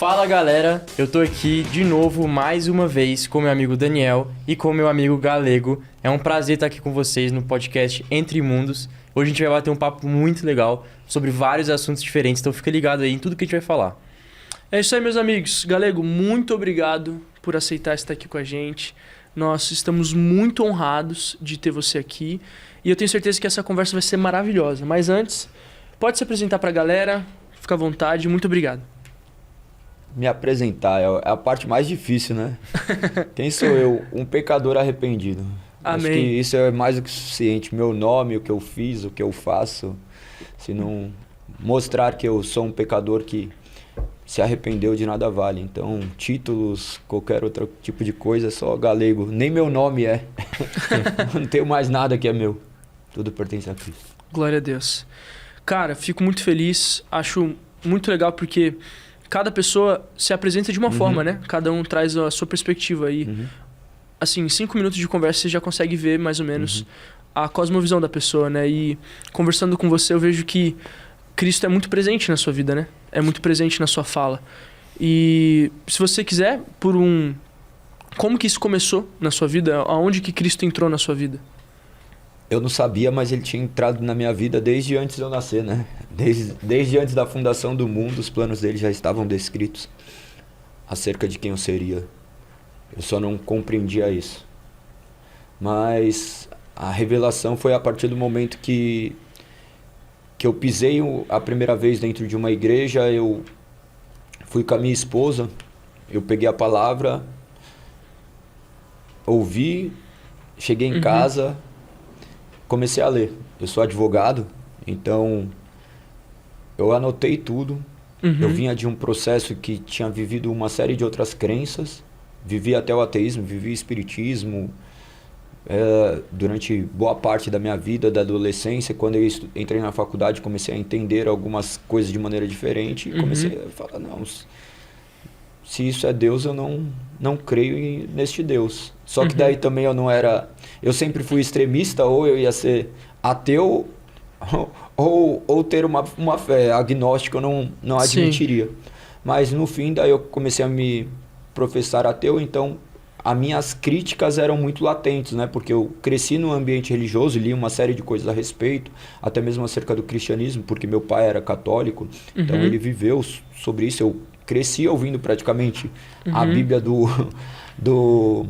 Fala galera, eu tô aqui de novo mais uma vez com meu amigo Daniel e com meu amigo Galego. É um prazer estar aqui com vocês no podcast Entre Mundos. Hoje a gente vai bater um papo muito legal sobre vários assuntos diferentes, então fica ligado aí em tudo que a gente vai falar. É isso aí, meus amigos. Galego, muito obrigado por aceitar estar aqui com a gente. Nós estamos muito honrados de ter você aqui e eu tenho certeza que essa conversa vai ser maravilhosa. Mas antes, pode se apresentar pra galera, fica à vontade, muito obrigado. Me apresentar é a parte mais difícil, né? Quem sou eu? Um pecador arrependido. Amém. Acho que isso é mais do que suficiente. Meu nome, o que eu fiz, o que eu faço. Se não mostrar que eu sou um pecador que se arrependeu, de nada vale. Então, títulos, qualquer outro tipo de coisa, é só Galego. Nem meu nome é. Não tenho mais nada que é meu. Tudo pertence a Cristo. Glória a Deus. Cara, fico muito feliz. Acho muito legal porque cada pessoa se apresenta de uma forma, né? Cada um traz a sua perspectiva aí. Assim, em 5 minutos de conversa você já consegue ver mais ou menos a cosmovisão da pessoa, né? E conversando com você eu vejo que Cristo é muito presente na sua vida, né? É muito presente na sua fala. E se você quiser, como que isso começou na sua vida? Aonde que Cristo entrou na sua vida? Eu não sabia, mas ele tinha entrado na minha vida desde antes de eu nascer, né? Desde antes da fundação do mundo, os planos dele já estavam descritos acerca de quem eu seria. Eu só não compreendia isso. Mas a revelação foi a partir do momento que eu pisei a primeira vez dentro de uma igreja. Eu fui com a minha esposa, eu peguei a palavra, ouvi, cheguei em casa, comecei a ler. Eu sou advogado, então eu anotei tudo. Eu vinha de um processo que tinha vivido uma série de outras crenças. Vivi até o ateísmo, vivi espiritismo durante boa parte da minha vida, da adolescência. Quando eu entrei na faculdade, comecei a entender algumas coisas de maneira diferente. E comecei a falar, não, se isso é Deus, eu não creio neste Deus. Só que daí também eu não era... Eu sempre fui extremista, ou eu ia ser ateu, ou ter uma fé agnóstica, eu não admitiria. Mas no fim, daí eu comecei a me professar ateu, então as minhas críticas eram muito latentes, né? Porque eu cresci num ambiente religioso, li uma série de coisas a respeito, até mesmo acerca do cristianismo, porque meu pai era católico, então ele viveu sobre isso. Eu cresci ouvindo praticamente a Bíblia do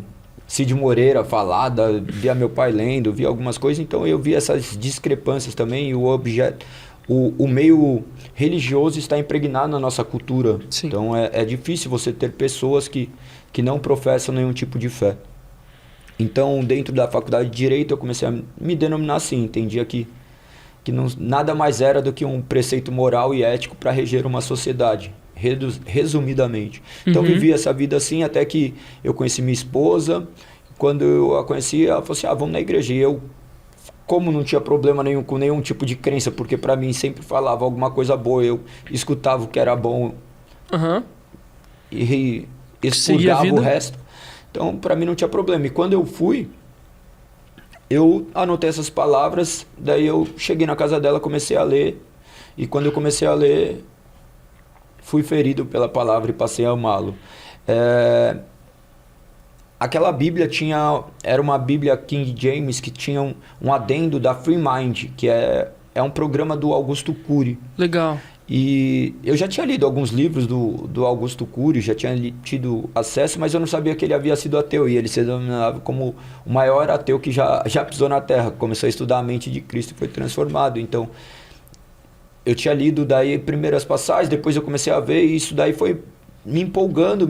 Cid Moreira falada, via meu pai lendo, via algumas coisas, então eu vi essas discrepâncias também, e o meio religioso está impregnado na nossa cultura. Sim. Então é difícil você ter pessoas que não professam nenhum tipo de fé. Então, dentro da faculdade de Direito, eu comecei a me denominar assim. Entendia que nada mais era do que um preceito moral e ético para reger uma sociedade, resumidamente. Então, vivi essa vida assim até que eu conheci minha esposa. Quando eu a conheci, ela falou assim, vamos na igreja. E eu, como não tinha problema nenhum com nenhum tipo de crença, porque para mim sempre falava alguma coisa boa, eu escutava o que era bom e expurgava o resto. Então, para mim não tinha problema. E quando eu fui, eu anotei essas palavras, daí eu cheguei na casa dela, comecei a ler, e quando eu comecei a ler, fui ferido pela palavra e passei a amá-lo. Aquela Bíblia era uma Bíblia King James que tinha um adendo da Free Mind, que é um programa do Augusto Cury. Legal. E eu já tinha lido alguns livros do Augusto Cury, já tinha tido acesso, mas eu não sabia que ele havia sido ateu, e ele se denominava como o maior ateu que já pisou na Terra. Começou a estudar a mente de Cristo e foi transformado. Então, eu tinha lido daí primeiras passagens, depois eu comecei a ver, e isso daí foi me empolgando,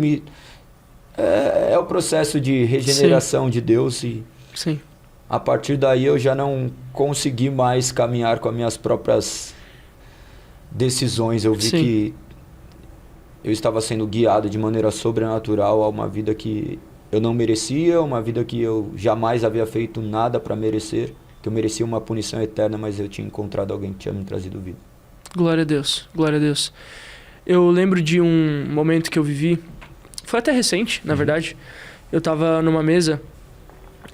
é o processo de regeneração de Deus, e a partir daí eu já não consegui mais caminhar com as minhas próprias decisões. Eu vi que eu estava sendo guiado de maneira sobrenatural a uma vida que eu não merecia, uma vida que eu jamais havia feito nada para merecer, que eu merecia uma punição eterna, mas eu tinha encontrado alguém que tinha me trazido vida. Glória a Deus, glória a Deus. Eu lembro de um momento que eu vivi, foi até recente, na verdade. Eu estava numa mesa,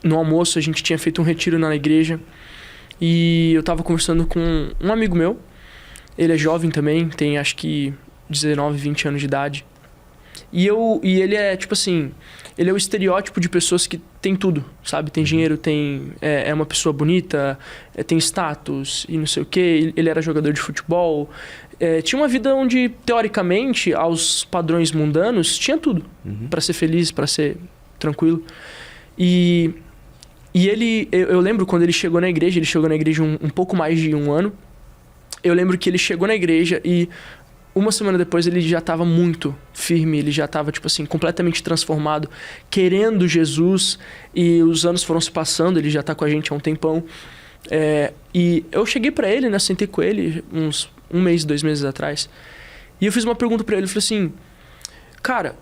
no almoço, a gente tinha feito um retiro na igreja, e eu estava conversando com um amigo meu. Ele é jovem também, tem acho que 19, 20 anos de idade. E ele é, tipo assim, ele é o estereótipo de pessoas que tem tudo, sabe? Tem dinheiro, é uma pessoa bonita, tem status e não sei o quê. Ele era jogador de futebol. Tinha uma vida onde, teoricamente, aos padrões mundanos, tinha tudo. Pra ser feliz, pra ser tranquilo. E eu lembro quando ele chegou na igreja um pouco mais de um ano. Eu lembro que ele chegou na igreja e uma semana depois ele já estava muito firme, ele já estava, tipo assim, completamente transformado, querendo Jesus, e os anos foram se passando, ele já está com a gente há um tempão. E eu cheguei para ele, né, sentei com ele uns 1 mês, 2 meses atrás, e eu fiz uma pergunta para ele, eu falei assim, cara,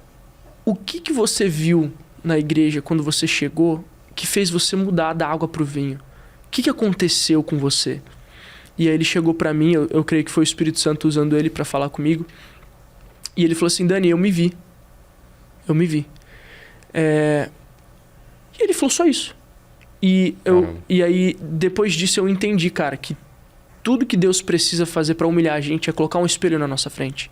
o que você viu na igreja quando você chegou que fez você mudar da água pro vinho? O que aconteceu com você? E aí ele chegou pra mim, eu creio que foi o Espírito Santo usando ele pra falar comigo. E ele falou assim, Dani, eu me vi. E ele falou só isso. E aí, depois disso, eu entendi, cara, que tudo que Deus precisa fazer pra humilhar a gente é colocar um espelho na nossa frente.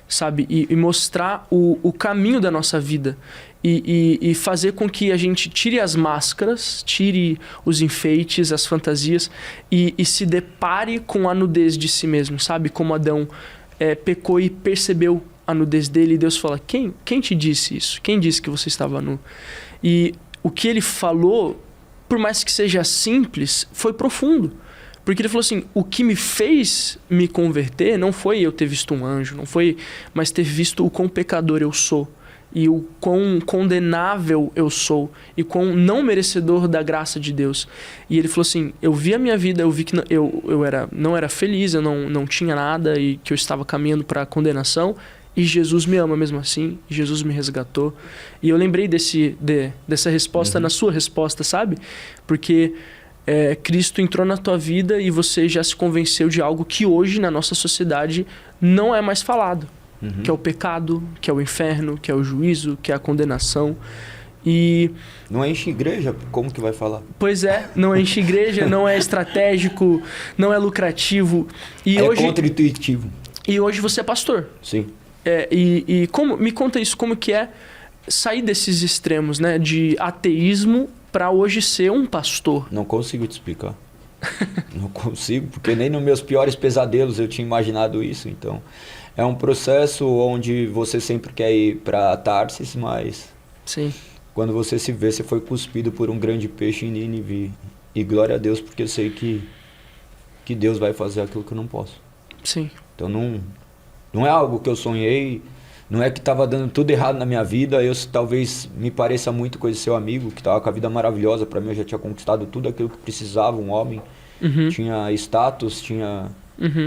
Sabe? E mostrar o caminho da nossa vida. E fazer com que a gente tire as máscaras, tire os enfeites, as fantasias e se depare com a nudez de si mesmo, sabe? Como Adão pecou e percebeu a nudez dele e Deus fala, quem te disse isso? Quem disse que você estava nu? E o que ele falou, por mais que seja simples, foi profundo. Porque ele falou assim, o que me fez me converter não foi eu ter visto um anjo, não foi, mas ter visto o quão pecador eu sou. E o quão condenável eu sou. E quão não merecedor da graça de Deus. E ele falou assim, eu vi a minha vida, eu vi que eu não era feliz, eu não tinha nada e que eu estava caminhando para a condenação. E Jesus me ama mesmo assim, Jesus me resgatou. E eu lembrei dessa resposta na sua resposta, sabe? Porque Cristo entrou na tua vida e você já se convenceu de algo que hoje na nossa sociedade não é mais falado. Que é o pecado, que é o inferno, que é o juízo, que é a condenação. E não enche igreja, como que vai falar? Pois não enche igreja, não é estratégico, não é lucrativo. E hoje, contra-intuitivo. E hoje você é pastor. Sim. Me conta isso, como que é sair desses extremos, né? De ateísmo para hoje ser um pastor. Não consigo te explicar. Não consigo, porque nem nos meus piores pesadelos eu tinha imaginado isso, então... É um processo onde você sempre quer ir para Tarsis, mas sim. Quando você se vê, você foi cuspido por um grande peixe em Nínive. E glória a Deus, porque eu sei que Deus vai fazer aquilo que eu não posso. Sim. Então não é algo que eu sonhei, não é que estava dando tudo errado na minha vida. Eu talvez me pareça muito com esse seu amigo, que estava com a vida maravilhosa. Para mim, eu já tinha conquistado tudo aquilo que precisava, um homem. Tinha status, tinha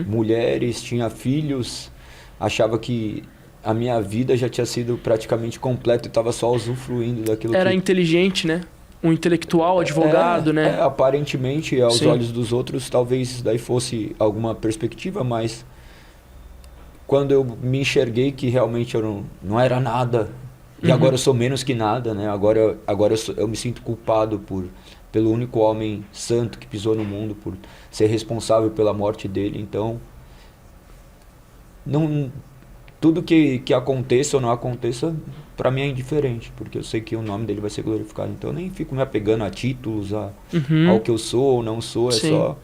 mulheres, tinha filhos. Achava que a minha vida já tinha sido praticamente completa e estava só usufruindo daquilo. Era inteligente, né? Um intelectual, advogado, né? Aparentemente, aos Sim. olhos dos outros, talvez daí fosse alguma perspectiva, mas quando eu me enxerguei que realmente eu não era nada, e agora eu sou menos que nada, né? Agora eu me sinto culpado pelo único homem santo que pisou no mundo, por ser responsável pela morte dele. Então, tudo que aconteça ou não aconteça, para mim é indiferente, porque eu sei que o nome dele vai ser glorificado. Então eu nem fico me apegando a títulos, ao que eu sou ou não sou. Sim. É só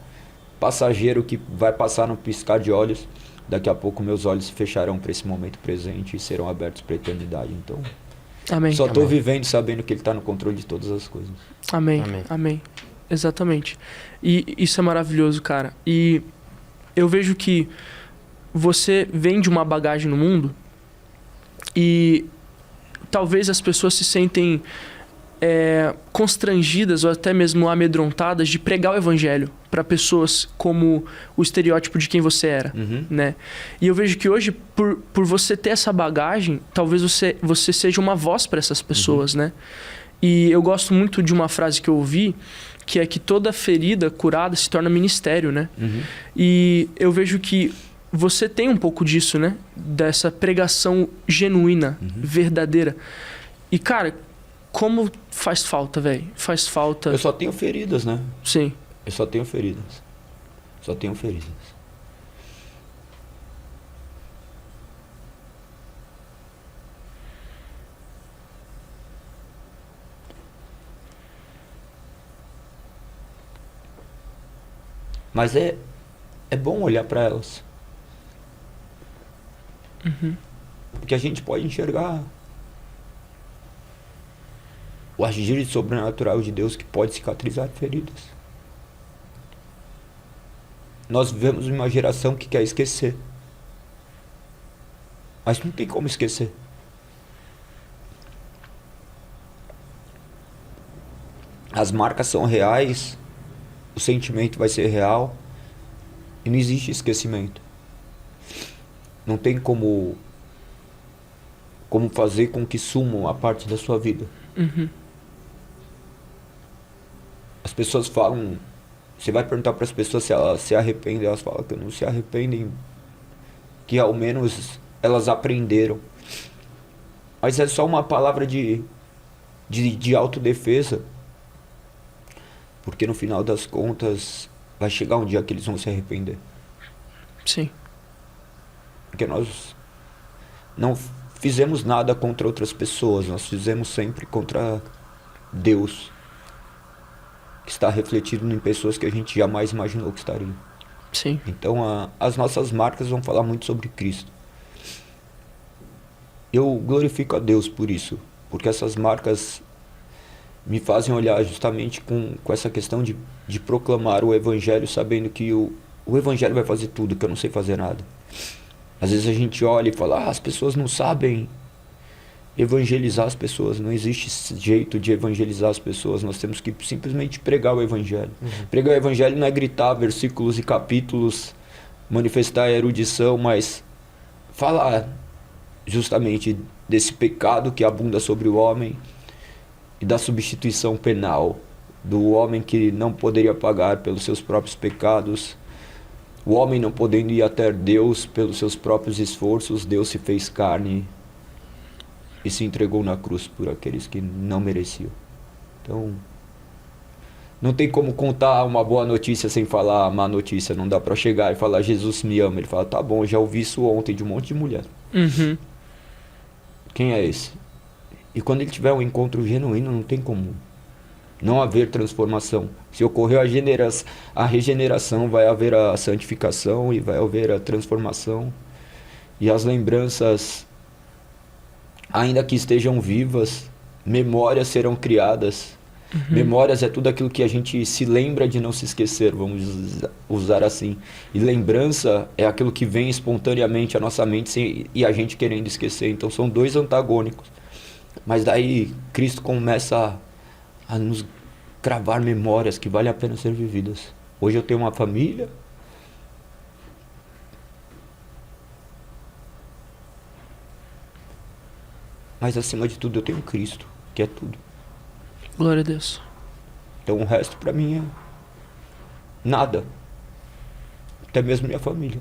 passageiro que vai passar no piscar de olhos. Daqui a pouco meus olhos se fecharão para esse momento presente e serão abertos para a eternidade. Então, Amém. só estou vivendo sabendo que ele está no controle de todas as coisas. Amém. Exatamente. E isso é maravilhoso, cara. E eu vejo que você vem de uma bagagem no mundo e talvez as pessoas se sentem constrangidas ou até mesmo amedrontadas de pregar o evangelho para pessoas como o estereótipo de quem você era, né? E eu vejo que hoje, por você ter essa bagagem, talvez você seja uma voz para essas pessoas, né? E eu gosto muito de uma frase que eu ouvi, que é que toda ferida curada se torna ministério, né? E eu vejo que você tem um pouco disso, né? Dessa pregação genuína, verdadeira. E, cara, como faz falta, velho? Faz falta... Eu só tenho feridas, né? Sim. Eu só tenho feridas. Mas é bom olhar para elas. Porque a gente pode enxergar o agir sobrenatural de Deus que pode cicatrizar feridas. Nós vivemos uma geração que quer esquecer. Mas não tem como esquecer. As marcas são reais, o sentimento vai ser real e não existe esquecimento. Não tem como fazer com que sumam a parte da sua vida. As pessoas falam, você vai perguntar para as pessoas se elas se arrependem, elas falam que não se arrependem, que ao menos elas aprenderam. Mas é só uma palavra de autodefesa. Porque no final das contas, vai chegar um dia que eles vão se arrepender. Sim. Porque nós não fizemos nada contra outras pessoas, nós fizemos sempre contra Deus, que está refletido em pessoas que a gente jamais imaginou que estariam. Sim. Então as nossas marcas vão falar muito sobre Cristo. Eu glorifico a Deus por isso, porque essas marcas me fazem olhar justamente com essa questão de proclamar o Evangelho, sabendo que o Evangelho vai fazer tudo, que eu não sei fazer nada. Às vezes a gente olha e fala, as pessoas não sabem evangelizar as pessoas. Não existe jeito de evangelizar as pessoas. Nós temos que simplesmente pregar o Evangelho. Pregar o Evangelho não é gritar versículos e capítulos, manifestar a erudição, mas falar justamente desse pecado que abunda sobre o homem e da substituição penal do homem que não poderia pagar pelos seus próprios pecados. O homem não podendo ir até Deus pelos seus próprios esforços, Deus se fez carne e se entregou na cruz por aqueles que não mereciam. Então, não tem como contar uma boa notícia sem falar a má notícia. Não dá para chegar e falar, Jesus me ama. Ele fala, tá bom, já ouvi isso ontem de um monte de mulher. Quem é esse? E quando ele tiver um encontro genuíno, não tem como não haver transformação. Se ocorreu a regeneração, vai haver a santificação e vai haver a transformação. E as lembranças, ainda que estejam vivas, memórias serão criadas. Memórias é tudo aquilo que a gente se lembra de não se esquecer, vamos usar assim. E lembrança é aquilo que vem espontaneamente à nossa mente e a gente querendo esquecer. Então são dois antagônicos. Mas daí Cristo começa a nos gravar memórias que valem a pena ser vividas. Hoje eu tenho uma família. Mas acima de tudo eu tenho Cristo, que é tudo. Glória a Deus. Então o resto pra mim é nada. Até mesmo minha família.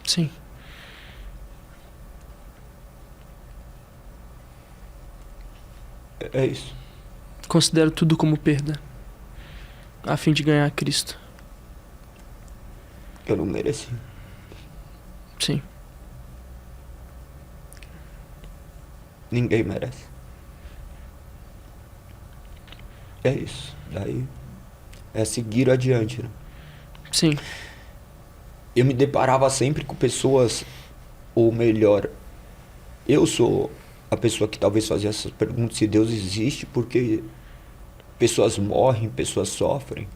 Sim. É isso. Considero tudo como perda, a fim de ganhar Cristo. Eu não mereci. Sim. Ninguém merece. É isso. Daí é seguir adiante, né? Sim. Eu me deparava sempre com pessoas, ou melhor, eu sou a pessoa que talvez fazia essas perguntas se Deus existe, porque pessoas morrem, pessoas sofrem.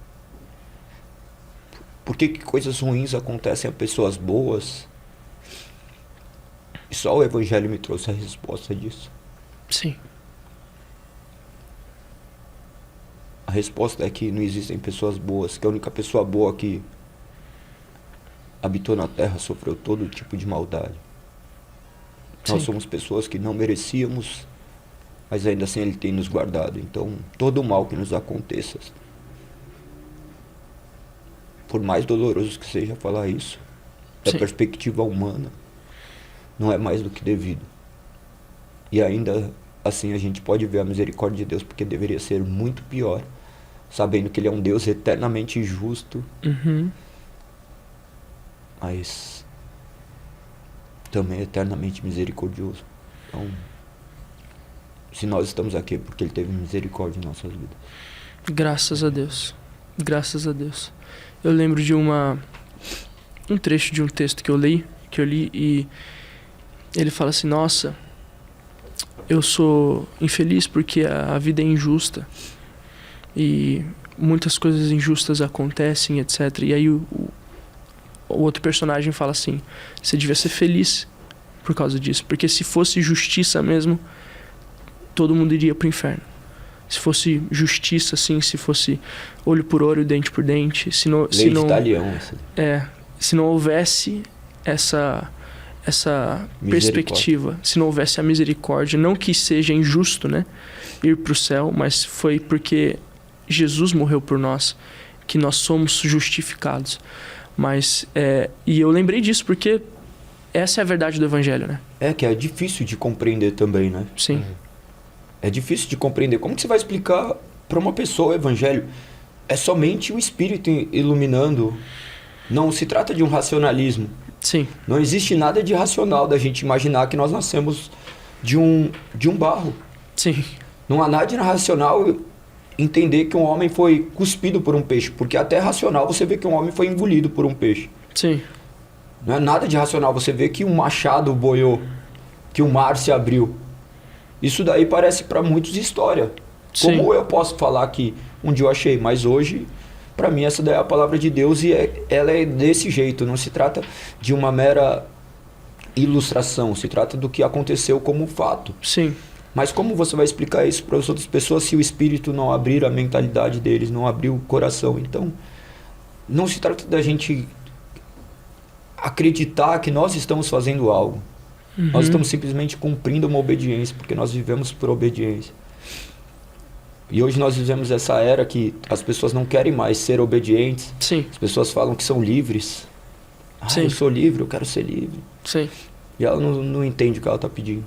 Por que coisas ruins acontecem a pessoas boas? E só o Evangelho me trouxe a resposta disso. Sim. A resposta é que não existem pessoas boas, que a única pessoa boa que habitou na terra sofreu todo tipo de maldade. Nós somos pessoas que não merecíamos, mas ainda assim Ele tem nos guardado. Então, todo o mal que nos aconteça, por mais doloroso que seja falar isso, da perspectiva humana, não é mais do que devido. E ainda assim a gente pode ver a misericórdia de Deus, porque deveria ser muito pior, sabendo que Ele é um Deus eternamente justo, mas também eternamente misericordioso. Então, se nós estamos aqui é porque Ele teve misericórdia em nossas vidas. Graças a Deus. Graças a Deus. Eu lembro de um trecho de um texto que eu li e ele fala assim: nossa, eu sou infeliz porque a vida é injusta e muitas coisas injustas acontecem, etc. E aí o outro personagem fala assim: você devia ser feliz por causa disso, porque se fosse justiça mesmo, todo mundo iria pro inferno. Se fosse justiça, assim, se fosse olho por olho, dente por dente, se não houvesse essa perspectiva, se não houvesse a misericórdia, não que seja injusto, né, ir pro céu, mas foi porque Jesus morreu por nós que nós somos justificados. Mas e eu lembrei disso porque essa é a verdade do evangelho, né? Que é difícil de compreender também, né? Sim. É difícil de compreender. Como que você vai explicar para uma pessoa o evangelho? É somente o Espírito iluminando. Não se trata de um racionalismo. Sim. Não existe nada de racional da gente imaginar que nós nascemos de um barro. Sim. Não há nada de racional entender que um homem foi cuspido por um peixe. Porque até racional você vê que um homem foi engolido por um peixe. Sim. Não é nada de racional você vê que um machado boiou, que o mar se abriu. Isso daí parece para muitos história. Sim. Como eu posso falar que um dia eu achei, mas hoje, para mim, essa daí é a palavra de Deus e ela é desse jeito. Não se trata de uma mera ilustração, se trata do que aconteceu como fato. Sim. Mas como você vai explicar isso para as outras pessoas se o Espírito não abrir a mentalidade deles, não abrir o coração? Então, não se trata da gente acreditar que nós estamos fazendo algo. Uhum. Nós estamos simplesmente cumprindo uma obediência, porque nós vivemos por obediência. E hoje nós vivemos essa era que as pessoas não querem mais ser obedientes. Sim. As pessoas falam que são livres. Sim. Eu sou livre, eu quero ser livre. Sim. E ela não entende o que ela está pedindo.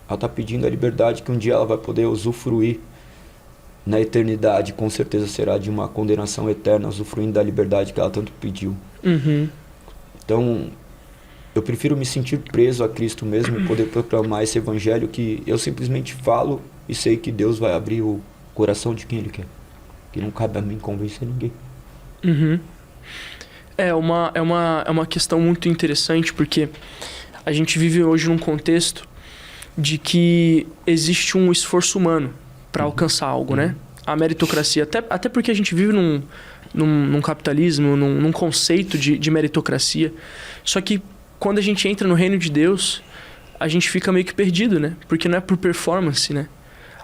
Ela está pedindo a liberdade que um dia ela vai poder usufruir na eternidade. Com certeza será de uma condenação eterna, usufruindo da liberdade que ela tanto pediu. Uhum. Então, eu prefiro me sentir preso a Cristo mesmo e poder proclamar esse evangelho que eu simplesmente falo e sei que Deus vai abrir o coração de quem Ele quer. Que não cabe a mim convencer ninguém. Uhum. É uma questão muito interessante porque a gente vive hoje num contexto de que existe um esforço humano para alcançar algo, né? A meritocracia, até porque a gente vive num capitalismo, num conceito de meritocracia. Só que quando a gente entra no reino de Deus, a gente fica meio que perdido, né? Porque não é por performance, né?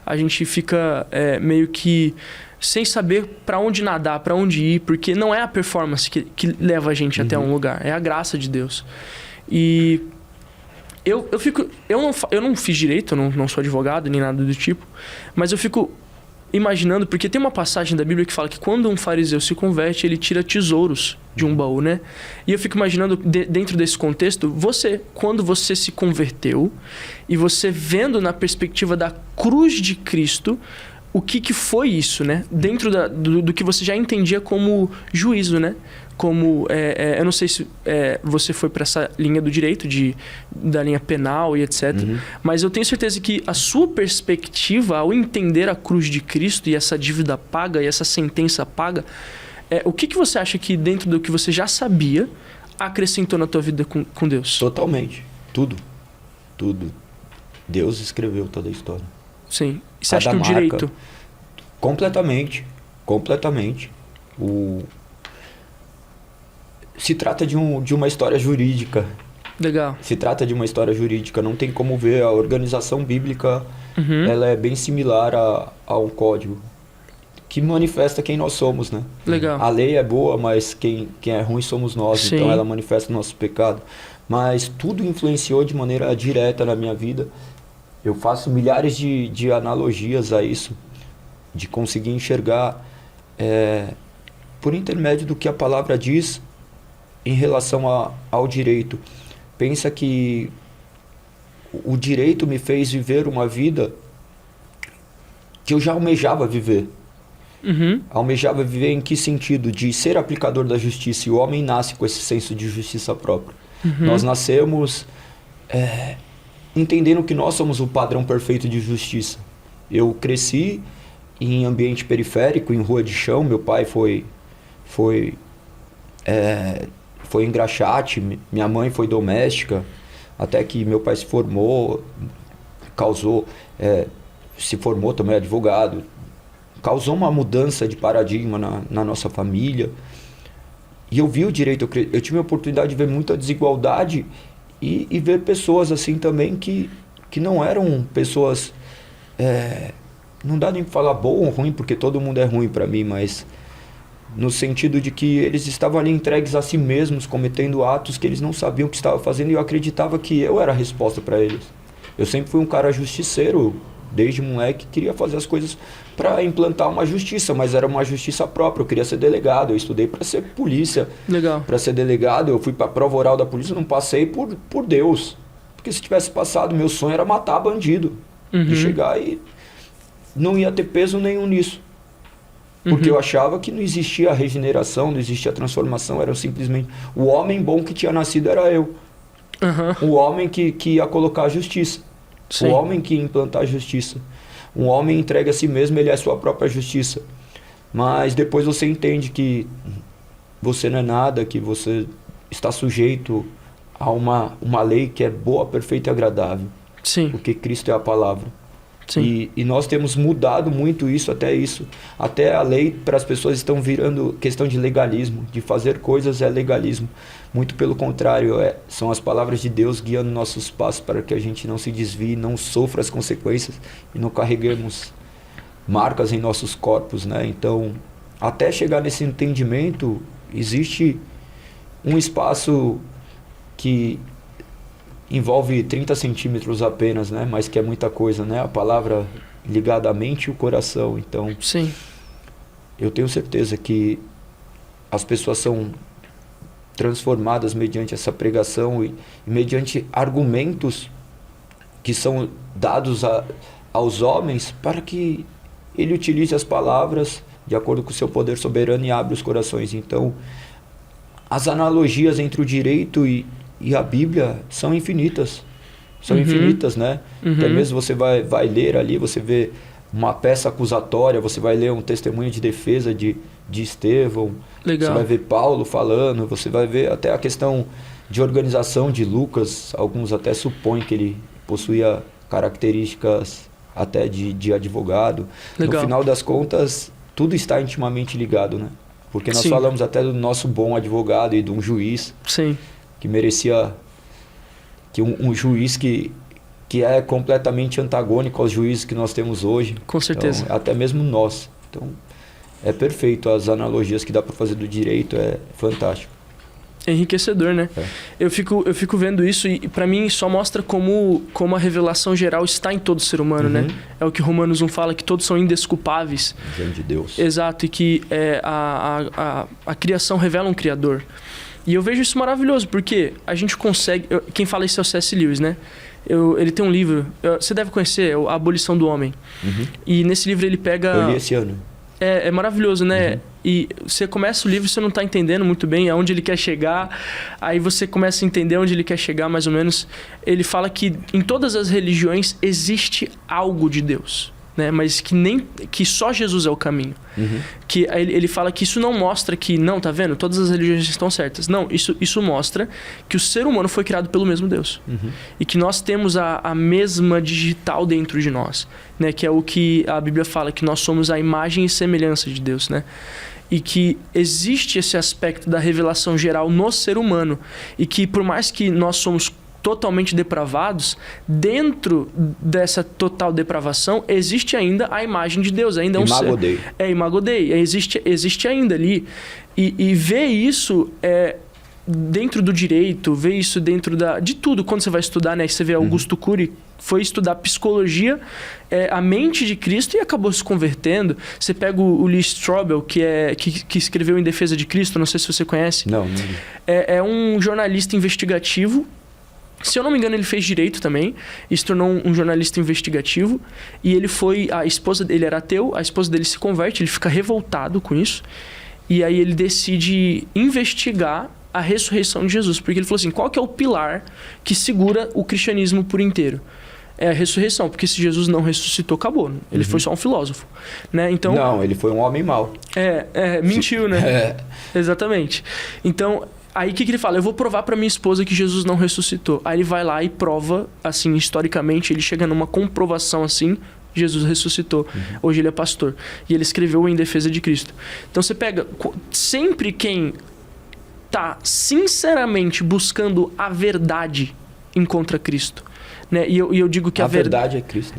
A gente fica meio que sem saber para onde nadar, para onde ir, porque não é a performance que leva a gente até um lugar, é a graça de Deus. E eu não fiz direito, eu não sou advogado nem nada do tipo, mas eu fico imaginando, porque tem uma passagem da Bíblia que fala que quando um fariseu se converte, ele tira tesouros de um baú, né? E eu fico imaginando, dentro desse contexto, quando você se converteu e você vendo na perspectiva da cruz de Cristo, o que foi isso, né? Dentro do que você já entendia como juízo, né? Como, eu não sei se você foi para essa linha do direito, da linha penal e etc. Mas eu tenho certeza que a sua perspectiva, ao entender a cruz de Cristo e essa dívida paga e essa sentença paga, o que você acha que dentro do que você já sabia acrescentou na tua vida com Deus? Totalmente. Tudo. Deus escreveu toda a história. Sim. E você acha que o direito... Completamente. Se trata de uma história jurídica. Legal. Se trata de uma história jurídica. Não tem como ver. A organização bíblica ela é bem similar a um código que manifesta quem nós somos, né? Legal. A lei é boa, mas quem é ruim somos nós. Sim. Então ela manifesta o nosso pecado. Mas tudo influenciou de maneira direta na minha vida. Eu faço milhares de analogias a isso, de conseguir enxergar por intermédio do que a palavra diz em relação ao direito. Pensa que o direito me fez viver uma vida que eu já almejava viver. Almejava viver em que sentido? De ser aplicador da justiça, e o homem nasce com esse senso de justiça própria. Nós nascemos entendendo que nós somos o padrão perfeito de justiça. Eu cresci em ambiente periférico, em rua de chão. Meu pai foi foi engraxate, minha mãe foi doméstica, até que meu pai se formou, se formou também advogado, causou uma mudança de paradigma na nossa família. E eu vi o direito, eu tive a oportunidade de ver muita desigualdade e ver pessoas assim também que não eram pessoas, não dá nem pra falar bom ou ruim, porque todo mundo é ruim para mim, mas no sentido de que eles estavam ali entregues a si mesmos, cometendo atos que eles não sabiam o que estavam fazendo, e eu acreditava que eu era a resposta para eles. Eu sempre fui um cara justiceiro, desde moleque, queria fazer as coisas para implantar uma justiça, mas era uma justiça própria, eu queria ser delegado, eu estudei para ser polícia. Legal. Para ser delegado, eu fui para a prova oral da polícia, não passei por Deus. Porque se tivesse passado, meu sonho era matar bandido. E chegar e não ia ter peso nenhum nisso. Porque eu achava que não existia a regeneração, não existia a transformação, era simplesmente o homem bom que tinha nascido era eu. O homem que ia colocar a justiça. Sim. O homem que ia implantar a justiça. Um homem entrega a si mesmo, ele é a sua própria justiça. Mas depois você entende que você não é nada, que você está sujeito a uma lei que é boa, perfeita e agradável. Sim. Porque Cristo é a palavra. Sim. E nós temos mudado muito isso. Até a lei para as pessoas estão virando questão de legalismo. De fazer coisas é legalismo. Muito pelo contrário, são as palavras de Deus guiando nossos passos para que a gente não se desvie, não sofra as consequências e não carreguemos marcas em nossos corpos, né? Então, até chegar nesse entendimento, existe um espaço que envolve 30 centímetros apenas, né? Mas que é muita coisa, né? A palavra ligada à mente e o coração. Então, sim, eu tenho certeza que as pessoas são transformadas mediante essa pregação e mediante argumentos que são dados aos homens para que ele utilize as palavras de acordo com o seu poder soberano e abra os corações. Então, as analogias entre o direito e a Bíblia são infinitas. São infinitas, né? Até mesmo você vai ler ali, você vê uma peça acusatória, você vai ler um testemunho de defesa de Estevão. Legal. Você vai ver Paulo falando, você vai ver até a questão de organização de Lucas. Alguns até supõem que ele possuía características até de advogado. Legal. No final das contas, tudo está intimamente ligado, né? Porque nós Sim. falamos até do nosso bom advogado e de um juiz Sim. que merecia... que um juiz que é completamente antagônico aos juízes que nós temos hoje. Com certeza. Então, até mesmo nós. Então, é perfeito. As analogias que dá para fazer do direito é fantástico. É enriquecedor, né? É. Eu fico vendo isso e para mim só mostra como a revelação geral está em todo ser humano, né? É o que Romanos 1 fala, que todos são indesculpáveis. Diante de Deus. Exato, e que a criação revela um Criador. E eu vejo isso maravilhoso, porque a gente consegue... quem fala isso é o C.S. Lewis, né? Ele tem um livro, você deve conhecer, A Abolição do Homem. E nesse livro ele pega... Eu li esse ano. É maravilhoso, né? E você começa o livro, você não está entendendo muito bem aonde ele quer chegar. Aí você começa a entender onde ele quer chegar, mais ou menos. Ele fala que em todas as religiões existe algo de Deus, né? Mas que só Jesus é o caminho. Que ele fala que isso não mostra que, não, tá vendo? Todas as religiões estão certas. Não, isso mostra que o ser humano foi criado pelo mesmo Deus. E que nós temos a mesma digital dentro de nós, né? Que é o que a Bíblia fala, que nós somos a imagem e semelhança de Deus, né? E que existe esse aspecto da revelação geral no ser humano. E que por mais que nós somos totalmente depravados, dentro dessa total depravação existe ainda a imagem de Deus, ainda Imago Dei. Imago Dei, existe ainda ali. E ver isso dentro do direito, ver isso dentro de tudo, quando você vai estudar, né? Você vê Augusto Cury, foi estudar psicologia, a mente de Cristo e acabou se convertendo. Você pega o Lee Strobel, que escreveu Em Defesa de Cristo, não sei se você conhece. Não. É um jornalista investigativo. Se eu não me engano, ele fez direito também e se tornou um jornalista investigativo. E a esposa dele era ateu, a esposa dele se converte, ele fica revoltado com isso. E aí ele decide investigar a ressurreição de Jesus. Porque ele falou assim, qual que é o pilar que segura o cristianismo por inteiro? é a ressurreição, porque se Jesus não ressuscitou, acabou. Ele foi só um filósofo, né? Então, Não, ele foi um homem mau. mentiu, né? É. Exatamente. Então, aí o que ele fala? Eu vou provar pra minha esposa que Jesus não ressuscitou. Aí ele vai lá e prova, assim, historicamente, ele chega numa comprovação assim, Jesus ressuscitou. Hoje ele é pastor. E ele escreveu Em Defesa de Cristo. Então você pega, sempre quem tá sinceramente buscando a verdade encontra Cristo. Né? E eu digo que A verdade é Cristo.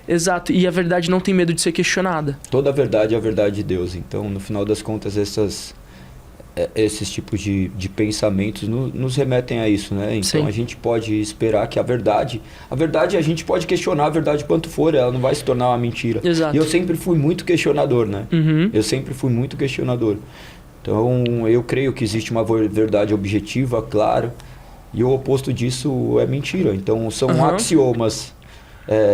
Exato. E a verdade não tem medo de ser questionada. Toda a verdade é a verdade de Deus. Então, no final das contas, esses tipos de pensamentos nos remetem a isso, né? Então, Sim. a gente pode esperar que a verdade a gente pode questionar a verdade quanto for, ela não vai se tornar uma mentira. Exato. E eu sempre fui muito questionador, né? Uhum. Eu sempre fui muito questionador. Então, eu creio que existe uma verdade objetiva, clara, e o oposto disso é mentira. Então, são axiomas,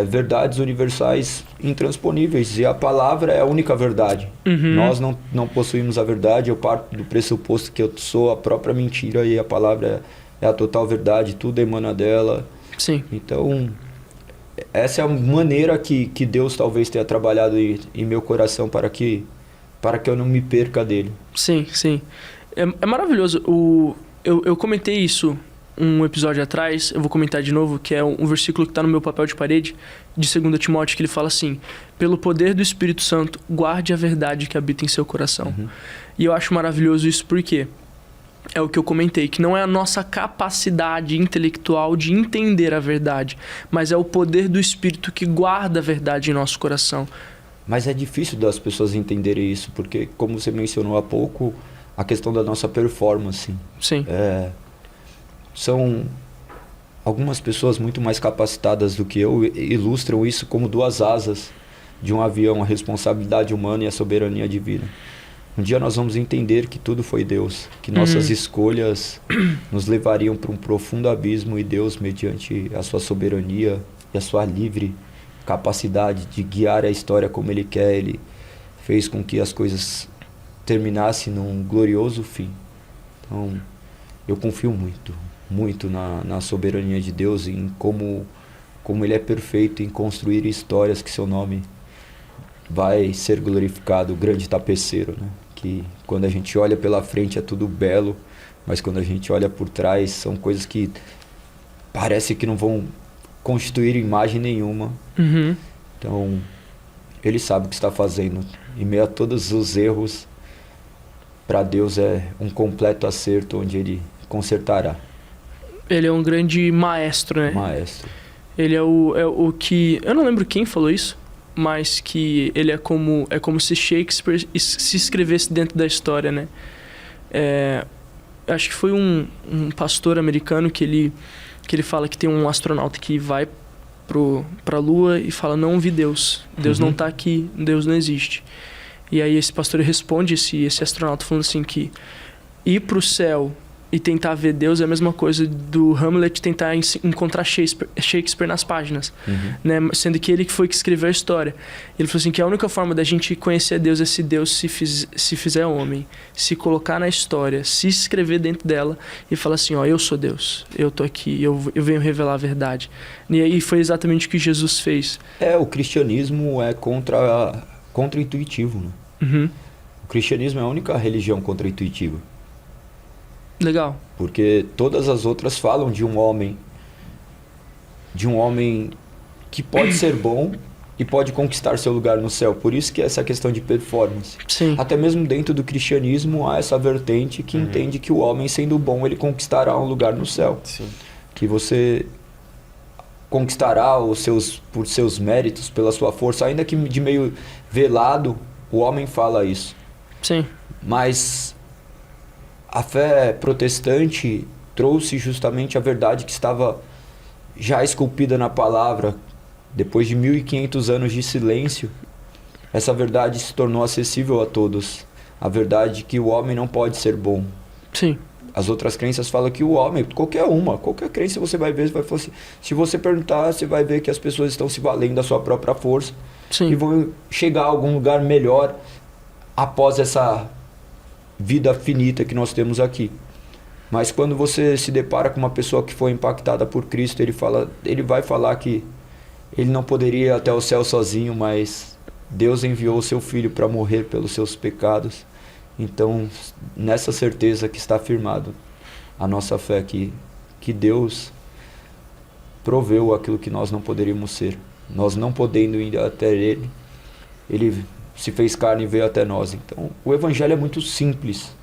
verdades universais intransponíveis, e a palavra é a única verdade. Nós não possuímos a verdade, eu parto do pressuposto que eu sou a própria mentira, e a palavra é a total verdade, tudo emana dela. Sim. Então, essa é a maneira que Deus talvez tenha trabalhado em meu coração para que eu não me perca dele. Sim, sim. É maravilhoso. Eu comentei isso um episódio atrás, eu vou comentar de novo, que é um versículo que está no meu papel de parede, de 2 Timóteo, que ele fala assim: pelo poder do Espírito Santo, guarde a verdade que habita em seu coração. E eu acho maravilhoso isso porque é o que eu comentei, que não é a nossa capacidade intelectual de entender a verdade, mas é o poder do Espírito que guarda a verdade em nosso coração. Mas é difícil das pessoas entenderem isso, porque, como você mencionou há pouco, a questão da nossa performance. Sim. São algumas pessoas muito mais capacitadas do que eu, ilustram isso como duas asas de um avião, a responsabilidade humana e a soberania divina. Um dia nós vamos entender que tudo foi Deus, que nossas escolhas nos levariam para um profundo abismo, e Deus, mediante a sua soberania e a sua livre capacidade de guiar a história como Ele quer, Ele fez com que as coisas terminassem num glorioso fim. Então, eu confio muito na soberania de Deus, em como Ele é perfeito em construir histórias que seu nome vai ser glorificado, o grande tapeceiro, né? Que quando a gente olha pela frente é tudo belo, mas quando a gente olha por trás são coisas que parece que não vão constituir imagem nenhuma. Então, Ele sabe o que está fazendo. Em meio a todos os erros, para Deus é um completo acerto, onde Ele consertará. Ele é um grande maestro, né? Maestro. Ele é o que... Eu não lembro quem falou isso, mas que ele é como se Shakespeare se escrevesse dentro da história, né? Acho que foi um pastor americano que ele fala que tem um astronauta que vai pra Lua e fala: não vi Deus. Deus não tá aqui, Deus não existe. E aí esse pastor responde, esse astronauta, falando assim que ir pro céu e tentar ver Deus é a mesma coisa do Hamlet tentar encontrar Shakespeare nas páginas, né? Sendo que ele que foi que escreveu a história. Ele falou assim que a única forma da gente conhecer Deus é se Deus se fizer homem, se colocar na história, se escrever dentro dela e falar assim: ó, eu sou Deus, eu tô aqui, eu venho revelar a verdade. E aí foi exatamente o que Jesus fez. O cristianismo é contra-intuitivo, né? O cristianismo é a única religião contra-intuitiva. Legal. Porque todas as outras falam de um homem que pode ser bom e pode conquistar seu lugar no céu. Por isso que essa questão de performance. Sim. Até mesmo dentro do cristianismo há essa vertente que entende que o homem, sendo bom, ele conquistará um lugar no céu. Sim. Que você conquistará por seus méritos, pela sua força, ainda que de meio velado, o homem fala isso. Sim. Mas a fé protestante trouxe justamente a verdade que estava já esculpida na palavra. Depois de 1500 anos de silêncio, essa verdade se tornou acessível a todos. A verdade que o homem não pode ser bom. Sim. As outras crenças falam que o homem, qualquer crença você vai ver, você vai falar assim, se você perguntar, você vai ver que as pessoas estão se valendo da sua própria força. Sim. E vão chegar a algum lugar melhor após essa vida finita que nós temos aqui. Mas quando você se depara com uma pessoa que foi impactada por Cristo, ele vai falar que ele não poderia ir até o céu sozinho, mas Deus enviou o seu Filho para morrer pelos seus pecados. Então, nessa certeza que está firmado a nossa fé, que Deus proveu aquilo que nós não poderíamos ser. Nós não podendo ir até Ele, Ele se fez carne e veio até nós. Então, o Evangelho é muito simples.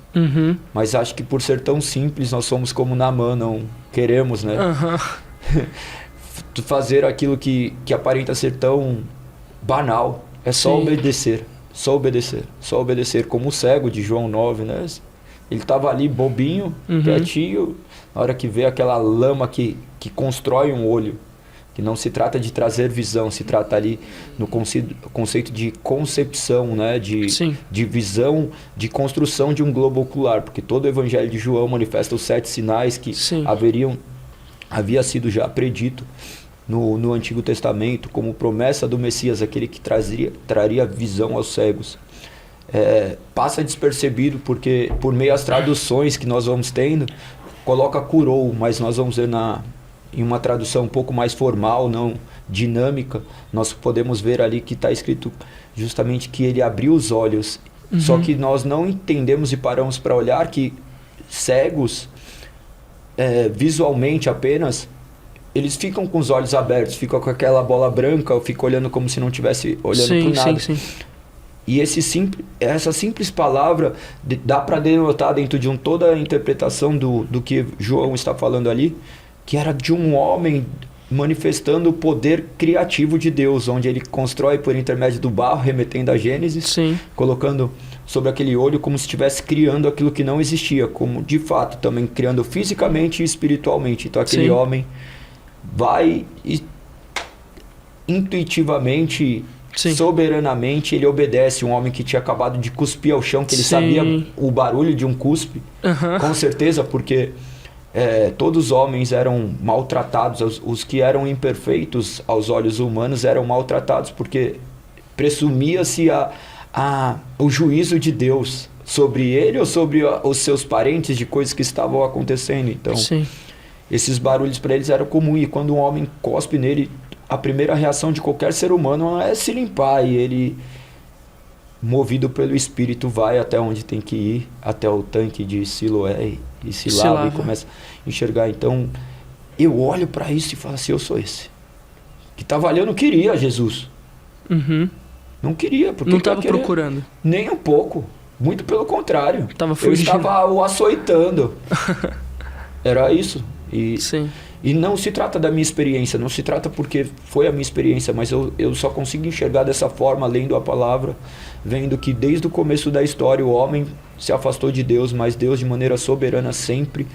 Mas acho que por ser tão simples, nós somos como Naamã, não queremos, né? Fazer aquilo que aparenta ser tão banal. É só obedecer. Só obedecer. Só obedecer. Como o cego de João 9, né? Ele estava ali bobinho, quietinho. Na hora que vê aquela lama que constrói um olho. Que não se trata de trazer visão, se trata ali no conceito de concepção, né? De visão, de construção de um globo ocular. Porque todo o Evangelho de João manifesta os 7 sinais que havia sido já predito no Antigo Testamento, como promessa do Messias, aquele que traria visão aos cegos. Passa despercebido porque por meio às traduções que nós vamos tendo, coloca curou, mas nós vamos ver em uma tradução um pouco mais formal, não dinâmica, nós podemos ver ali que está escrito justamente que ele abriu os olhos. Só que nós não entendemos e paramos para olhar que cegos, visualmente apenas, eles ficam com os olhos abertos, ficam com aquela bola branca, ou ficam olhando como se não estivesse olhando para nada. E essa simples palavra dá para denotar dentro de toda a interpretação do que João está falando ali, que era de um homem manifestando o poder criativo de Deus, onde ele constrói por intermédio do barro, remetendo a Gênesis, colocando sobre aquele olho como se estivesse criando aquilo que não existia, como de fato também criando fisicamente e espiritualmente. Então aquele homem vai e intuitivamente, soberanamente, ele obedece. Um homem que tinha acabado de cuspir ao chão, que ele sabia o barulho de um cuspe, com certeza, porque todos os homens eram maltratados, os que eram imperfeitos aos olhos humanos eram maltratados, porque presumia-se o juízo de Deus sobre ele ou sobre os seus parentes de coisas que estavam acontecendo. Então, esses barulhos para eles eram comuns, e quando um homem cospe nele, a primeira reação de qualquer ser humano é se limpar, e ele, movido pelo Espírito, vai até onde tem que ir, até o tanque de Siloé, e se lava e começa a enxergar. Então, eu olho para isso e falo assim, eu sou esse. Que estava ali, eu não queria Jesus. Não queria, porque não estava procurando. Nem um pouco. Muito pelo contrário. Eu estava o açoitando. Era isso. E não se trata da minha experiência, não se trata porque foi a minha experiência, mas eu só consigo enxergar dessa forma, lendo a palavra, vendo que desde o começo da história o homem se afastou de Deus, mas Deus de maneira soberana sempre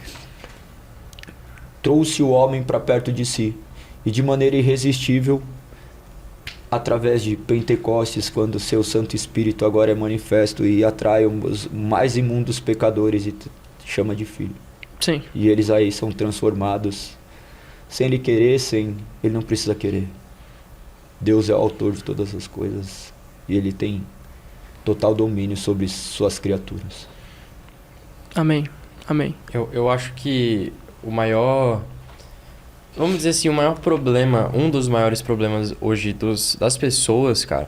trouxe o homem para perto de si. E de maneira irresistível, através de Pentecostes, quando o seu Santo Espírito agora é manifesto e atrai os mais imundos pecadores e chama de filho. E eles aí são transformados sem ele querer, ele não precisa querer. Deus é o autor de todas as coisas e ele tem total domínio sobre suas criaturas. Amém. Eu acho que o maior, vamos dizer assim, o maior problema, um dos maiores problemas hoje das pessoas, cara,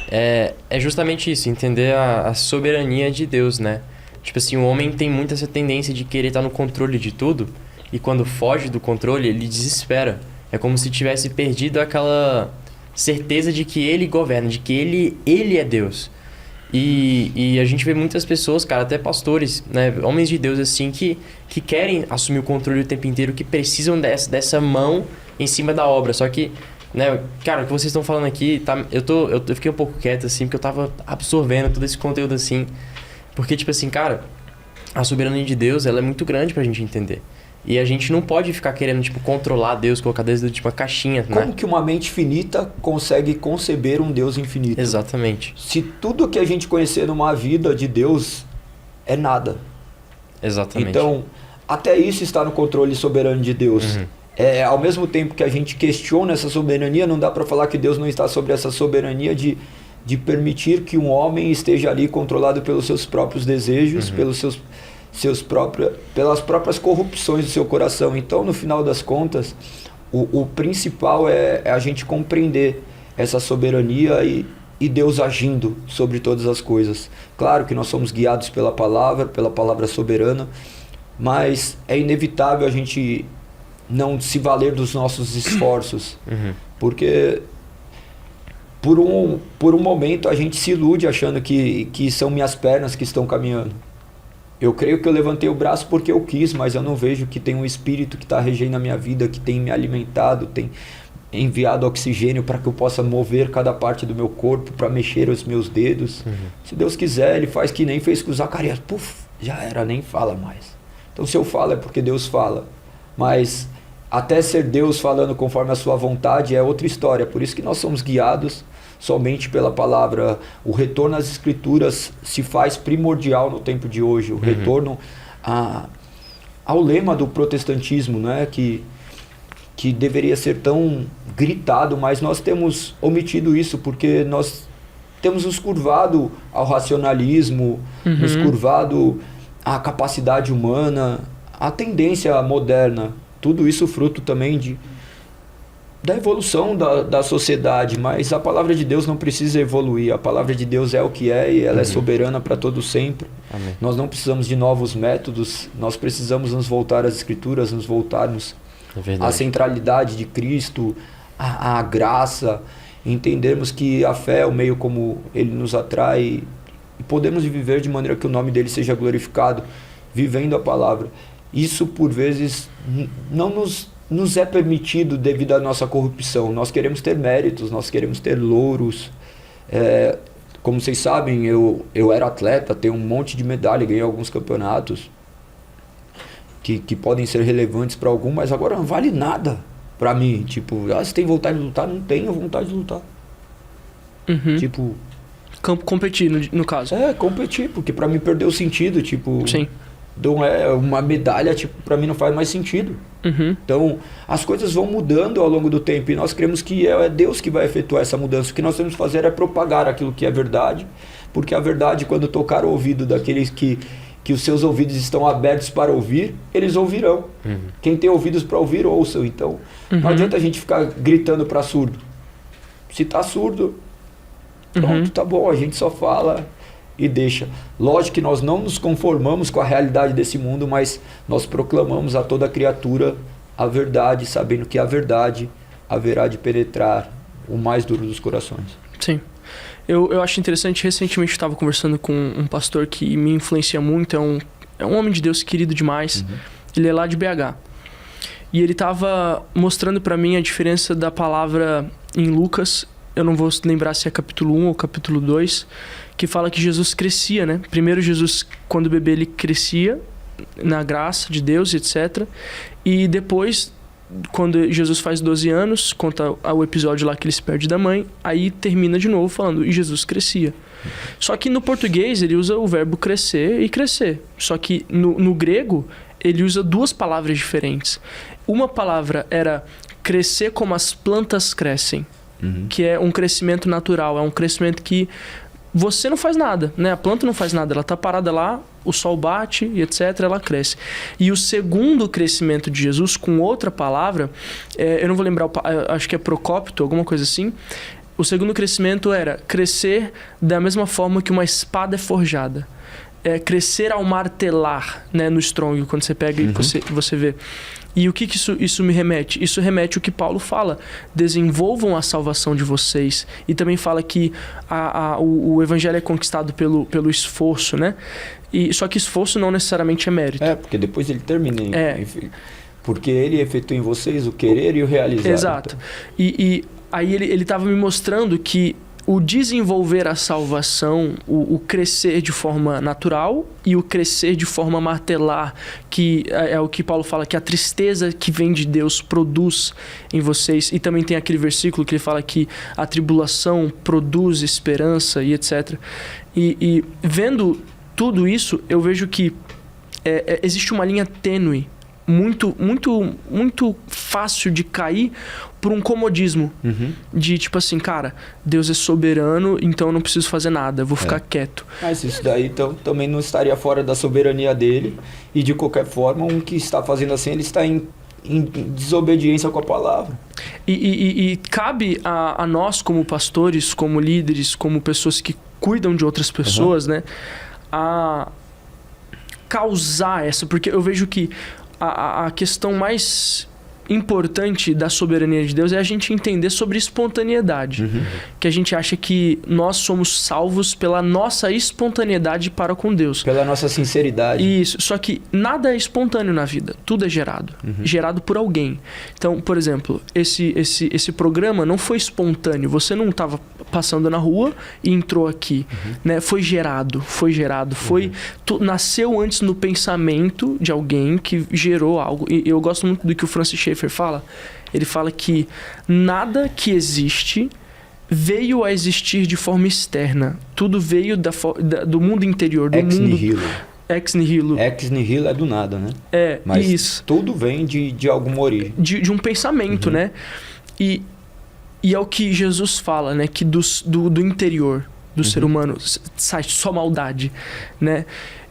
é justamente isso, entender a soberania de Deus, né? Tipo assim, o homem tem muito essa tendência de querer estar no controle de tudo, e quando foge do controle, ele desespera. É como se tivesse perdido aquela certeza de que ele governa, de que ele é Deus. E a gente vê muitas pessoas, cara, até pastores, né, homens de Deus assim, que querem assumir o controle o tempo inteiro, que precisam dessa mão em cima da obra. Só que, né, cara, o que vocês estão falando aqui, tá, eu fiquei um pouco quieto, assim, porque eu tava absorvendo todo esse conteúdo, assim. Porque, tipo assim, cara, a soberania de Deus, ela é muito grande pra gente entender. E a gente não pode ficar querendo, tipo, controlar Deus, colocar Deus dentro de uma caixinha, né? Como que uma mente finita consegue conceber um Deus infinito? Exatamente. Se tudo que a gente conhecer numa vida de Deus é nada. Exatamente. Então, até isso está no controle soberano de Deus. Ao mesmo tempo que a gente questiona essa soberania, não dá para falar que Deus não está sobre essa soberania de permitir que um homem esteja ali controlado pelos seus próprios desejos, pelas próprias corrupções do seu coração. Então, no final das contas, o principal é a gente compreender essa soberania e Deus agindo sobre todas as coisas. Claro que nós somos guiados pela palavra soberana, mas é inevitável a gente não se valer dos nossos esforços, porque por um momento a gente se ilude achando que são minhas pernas que estão caminhando. Eu creio que eu levantei o braço porque eu quis, mas eu não vejo que tem um espírito que está regendo a minha vida, que tem me alimentado, tem enviado oxigênio para que eu possa mover cada parte do meu corpo, para mexer os meus dedos. Se Deus quiser, Ele faz que nem fez com Zacarias. Puf, já era, nem fala mais. Então se eu falo é porque Deus fala. Mas até ser Deus falando conforme a sua vontade é outra história. Por isso que nós somos guiados somente pela palavra. O retorno às escrituras se faz primordial no tempo de hoje. O retorno ao lema do protestantismo, né? que deveria ser tão gritado, mas nós temos omitido isso porque nós temos nos curvado ao racionalismo, nos curvado à capacidade humana, à tendência moderna. Tudo isso fruto também da evolução da sociedade, mas a palavra de Deus não precisa evoluir. A palavra de Deus é o que é e ela é soberana para todo sempre. Amém. Nós não precisamos de novos métodos, nós precisamos nos voltar às Escrituras, nos voltarmos à centralidade de Cristo, à graça, entendermos que a fé é o meio como Ele nos atrai e podemos viver de maneira que o nome dEle seja glorificado, vivendo a palavra. Isso, por vezes, não nos é permitido devido à nossa corrupção. Nós queremos ter méritos, nós queremos ter louros. Como vocês sabem, eu era atleta, tenho um monte de medalha, ganhei alguns campeonatos que podem ser relevantes para algum, mas agora não vale nada para mim. Tipo, você tem vontade de lutar? Não tenho vontade de lutar. Tipo... Competir, no caso. Competir, porque para mim perdeu o sentido, tipo... Sim. Então uma medalha, tipo, para mim não faz mais sentido. Então as coisas vão mudando ao longo do tempo e nós cremos que é Deus que vai efetuar essa mudança. O que nós temos que fazer é propagar aquilo que é verdade, porque a verdade, quando tocar o ouvido daqueles que os seus ouvidos estão abertos para ouvir, eles ouvirão. Quem tem ouvidos para ouvir, ouçam. Então não adianta a gente ficar gritando para surdo. Se tá surdo, pronto, tá bom, a gente só fala e deixa. Lógico que nós não nos conformamos com a realidade desse mundo, mas nós proclamamos a toda criatura a verdade, sabendo que a verdade haverá de penetrar o mais duro dos corações. Sim. Eu acho interessante, recentemente eu estava conversando com um pastor que me influencia muito, é um homem de Deus querido demais, ele é lá de BH. E ele estava mostrando para mim a diferença da palavra em Lucas, eu não vou lembrar se é capítulo 1 ou capítulo 2, que fala que Jesus crescia, né? Primeiro Jesus, quando bebê, ele crescia na graça de Deus, etc. E depois, quando Jesus faz 12 anos, conta o episódio lá que ele se perde da mãe, aí termina de novo falando, e Jesus crescia. Só que no português ele usa o verbo crescer e crescer. Só que no grego ele usa duas palavras diferentes. Uma palavra era crescer como as plantas crescem, que é um crescimento natural, é um crescimento que você não faz nada, né? A planta não faz nada, ela está parada lá, o sol bate e etc, ela cresce. E o segundo crescimento de Jesus, com outra palavra, eu não vou lembrar, acho que é procópito, alguma coisa assim. O segundo crescimento era crescer da mesma forma que uma espada é forjada. Crescer ao martelar, né, no Strong, quando você pega e você vê. E o que isso me remete? Isso remete ao que Paulo fala. Desenvolvam a salvação de vocês. E também fala que o evangelho é conquistado pelo esforço, né? Só que esforço não necessariamente é mérito. Porque depois ele termina. Porque ele efetua em vocês o querer e o realizar. Exato. Então. E aí ele estava me mostrando que o desenvolver a salvação, o crescer de forma natural e o crescer de forma martelar, que é o que Paulo fala, que a tristeza que vem de Deus produz em vocês. E também tem aquele versículo que ele fala que a tribulação produz esperança e etc. E vendo tudo isso, eu vejo que existe uma linha tênue, muito, muito, muito fácil de cair por um comodismo. De tipo assim, cara, Deus é soberano, então eu não preciso fazer nada, eu vou ficar quieto. Mas isso daí então, também não estaria fora da soberania dele, e de qualquer forma, um que está fazendo assim, ele está em desobediência com a palavra. E cabe a nós, como pastores, como líderes, como pessoas que cuidam de outras pessoas, né? A causar essa... Porque eu vejo que a questão mais importante da soberania de Deus é a gente entender sobre espontaneidade. Que a gente acha que nós somos salvos pela nossa espontaneidade para com Deus. Pela nossa sinceridade. Isso. Só que nada é espontâneo na vida. Tudo é gerado. Gerado por alguém. Então, por exemplo, esse programa não foi espontâneo. Você não estava passando na rua e entrou aqui. Né? Foi gerado. Nasceu antes no pensamento de alguém que gerou algo. E eu gosto muito do que o Francis Schaeffer fala. Ele fala que nada que existe veio a existir de forma externa. Tudo veio do mundo interior, do Ex mundo... nihilo. Ex nihilo. Ex nihilo é do nada, né? Mas isso. tudo vem de alguma origem. De um pensamento, né? E é o que Jesus fala, né? Que do interior do ser humano sai só maldade, né?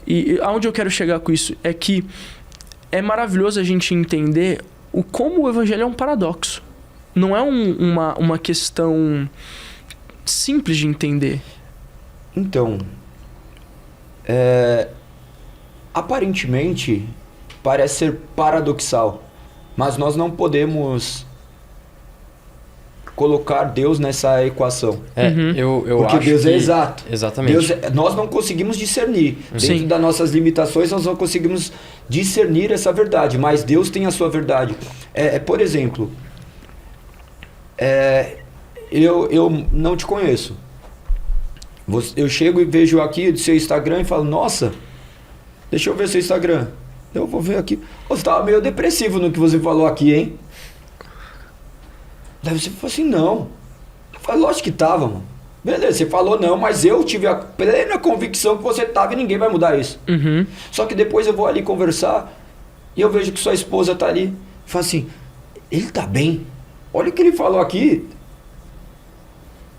E aonde eu quero chegar com isso é que é maravilhoso a gente entender como o evangelho é um paradoxo. Não é uma questão simples de entender. Então, aparentemente parece ser paradoxal, mas nós não podemos colocar Deus nessa equação. Eu porque acho Deus que... é exato. Exatamente. Nós não conseguimos discernir. Sim. Dentro das nossas limitações, nós não conseguimos discernir essa verdade, mas Deus tem a sua verdade. Por exemplo, eu não te conheço. Eu chego e vejo aqui do seu Instagram e falo, nossa, deixa eu ver seu Instagram. Eu vou ver aqui. Você estava meio depressivo no que você falou aqui, hein? Daí você falou assim, não. Eu falei, lógico que tava, mano. Beleza, você falou não, mas eu tive a plena convicção que você tava e ninguém vai mudar isso. Só que depois eu vou ali conversar e eu vejo que sua esposa tá ali. E falo assim, ele tá bem. Olha o que ele falou aqui.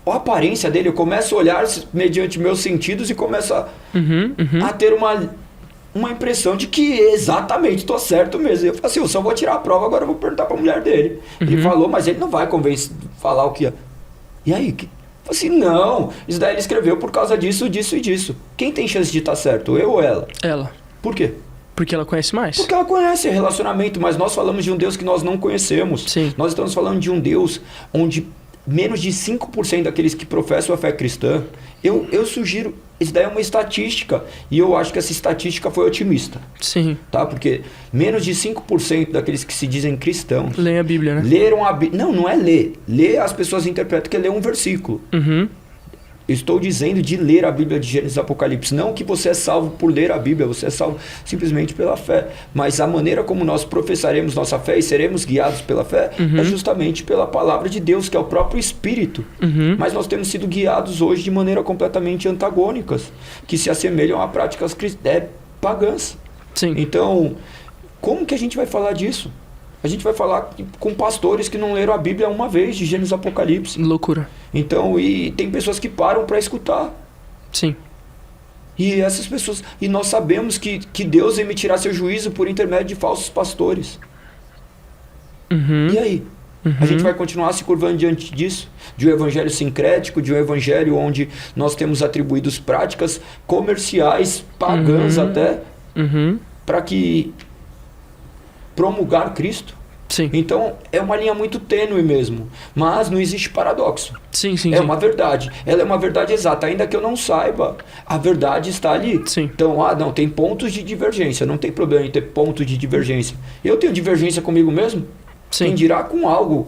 A aparência dele, eu começo a olhar mediante meus sentidos e começo a ter uma impressão de que exatamente tô certo mesmo. Eu falo assim, eu só vou tirar a prova, agora eu vou perguntar pra mulher dele. Ele falou, mas ele não vai falar o que é. E aí? Eu falei assim, não, isso daí ele escreveu por causa disso, disso e disso. Quem tem chance de estar certo, eu ou ela? Ela. Por quê? Porque ela conhece mais. Porque ela conhece relacionamento, mas nós falamos de um Deus que nós não conhecemos. Sim. Nós estamos falando de um Deus onde menos de 5% daqueles que professam a fé cristã, eu sugiro, isso daí é uma estatística, e eu acho que essa estatística foi otimista. Sim. Tá? Porque menos de 5% daqueles que se dizem cristãos... Leem a Bíblia, né? Leram a Bíblia. Não é ler. Ler, as pessoas interpretam que é ler um versículo. Eu estou dizendo de ler a Bíblia de Gênesis e Apocalipse. Não que você é salvo por ler a Bíblia, você é salvo simplesmente pela fé. Mas a maneira como nós professaremos nossa fé e seremos guiados pela fé é justamente pela palavra de Deus, que é o próprio Espírito. Mas nós temos sido guiados hoje de maneira completamente antagônicas, que se assemelham a práticas pagãs. Sim. Então, como que a gente vai falar disso? A gente vai falar com pastores que não leram a Bíblia uma vez, de Gênesis e Apocalipse. Loucura. Então, e tem pessoas que param para escutar. Sim. E essas pessoas... E nós sabemos que Deus emitirá seu juízo por intermédio de falsos pastores. E aí? A gente vai continuar se curvando diante disso? De um evangelho sincrético, de um evangelho onde nós temos atribuídos práticas comerciais, pagãs até, para que... promulgar Cristo. Sim. Então é uma linha muito tênue mesmo, mas não existe paradoxo. Sim, sim. Uma verdade. Ela é uma verdade exata, ainda que eu não saiba, a verdade está ali. Sim. Então, não, tem pontos de divergência, não tem problema em ter pontos de divergência. Eu tenho divergência comigo mesmo? Sim. Quem dirá com algo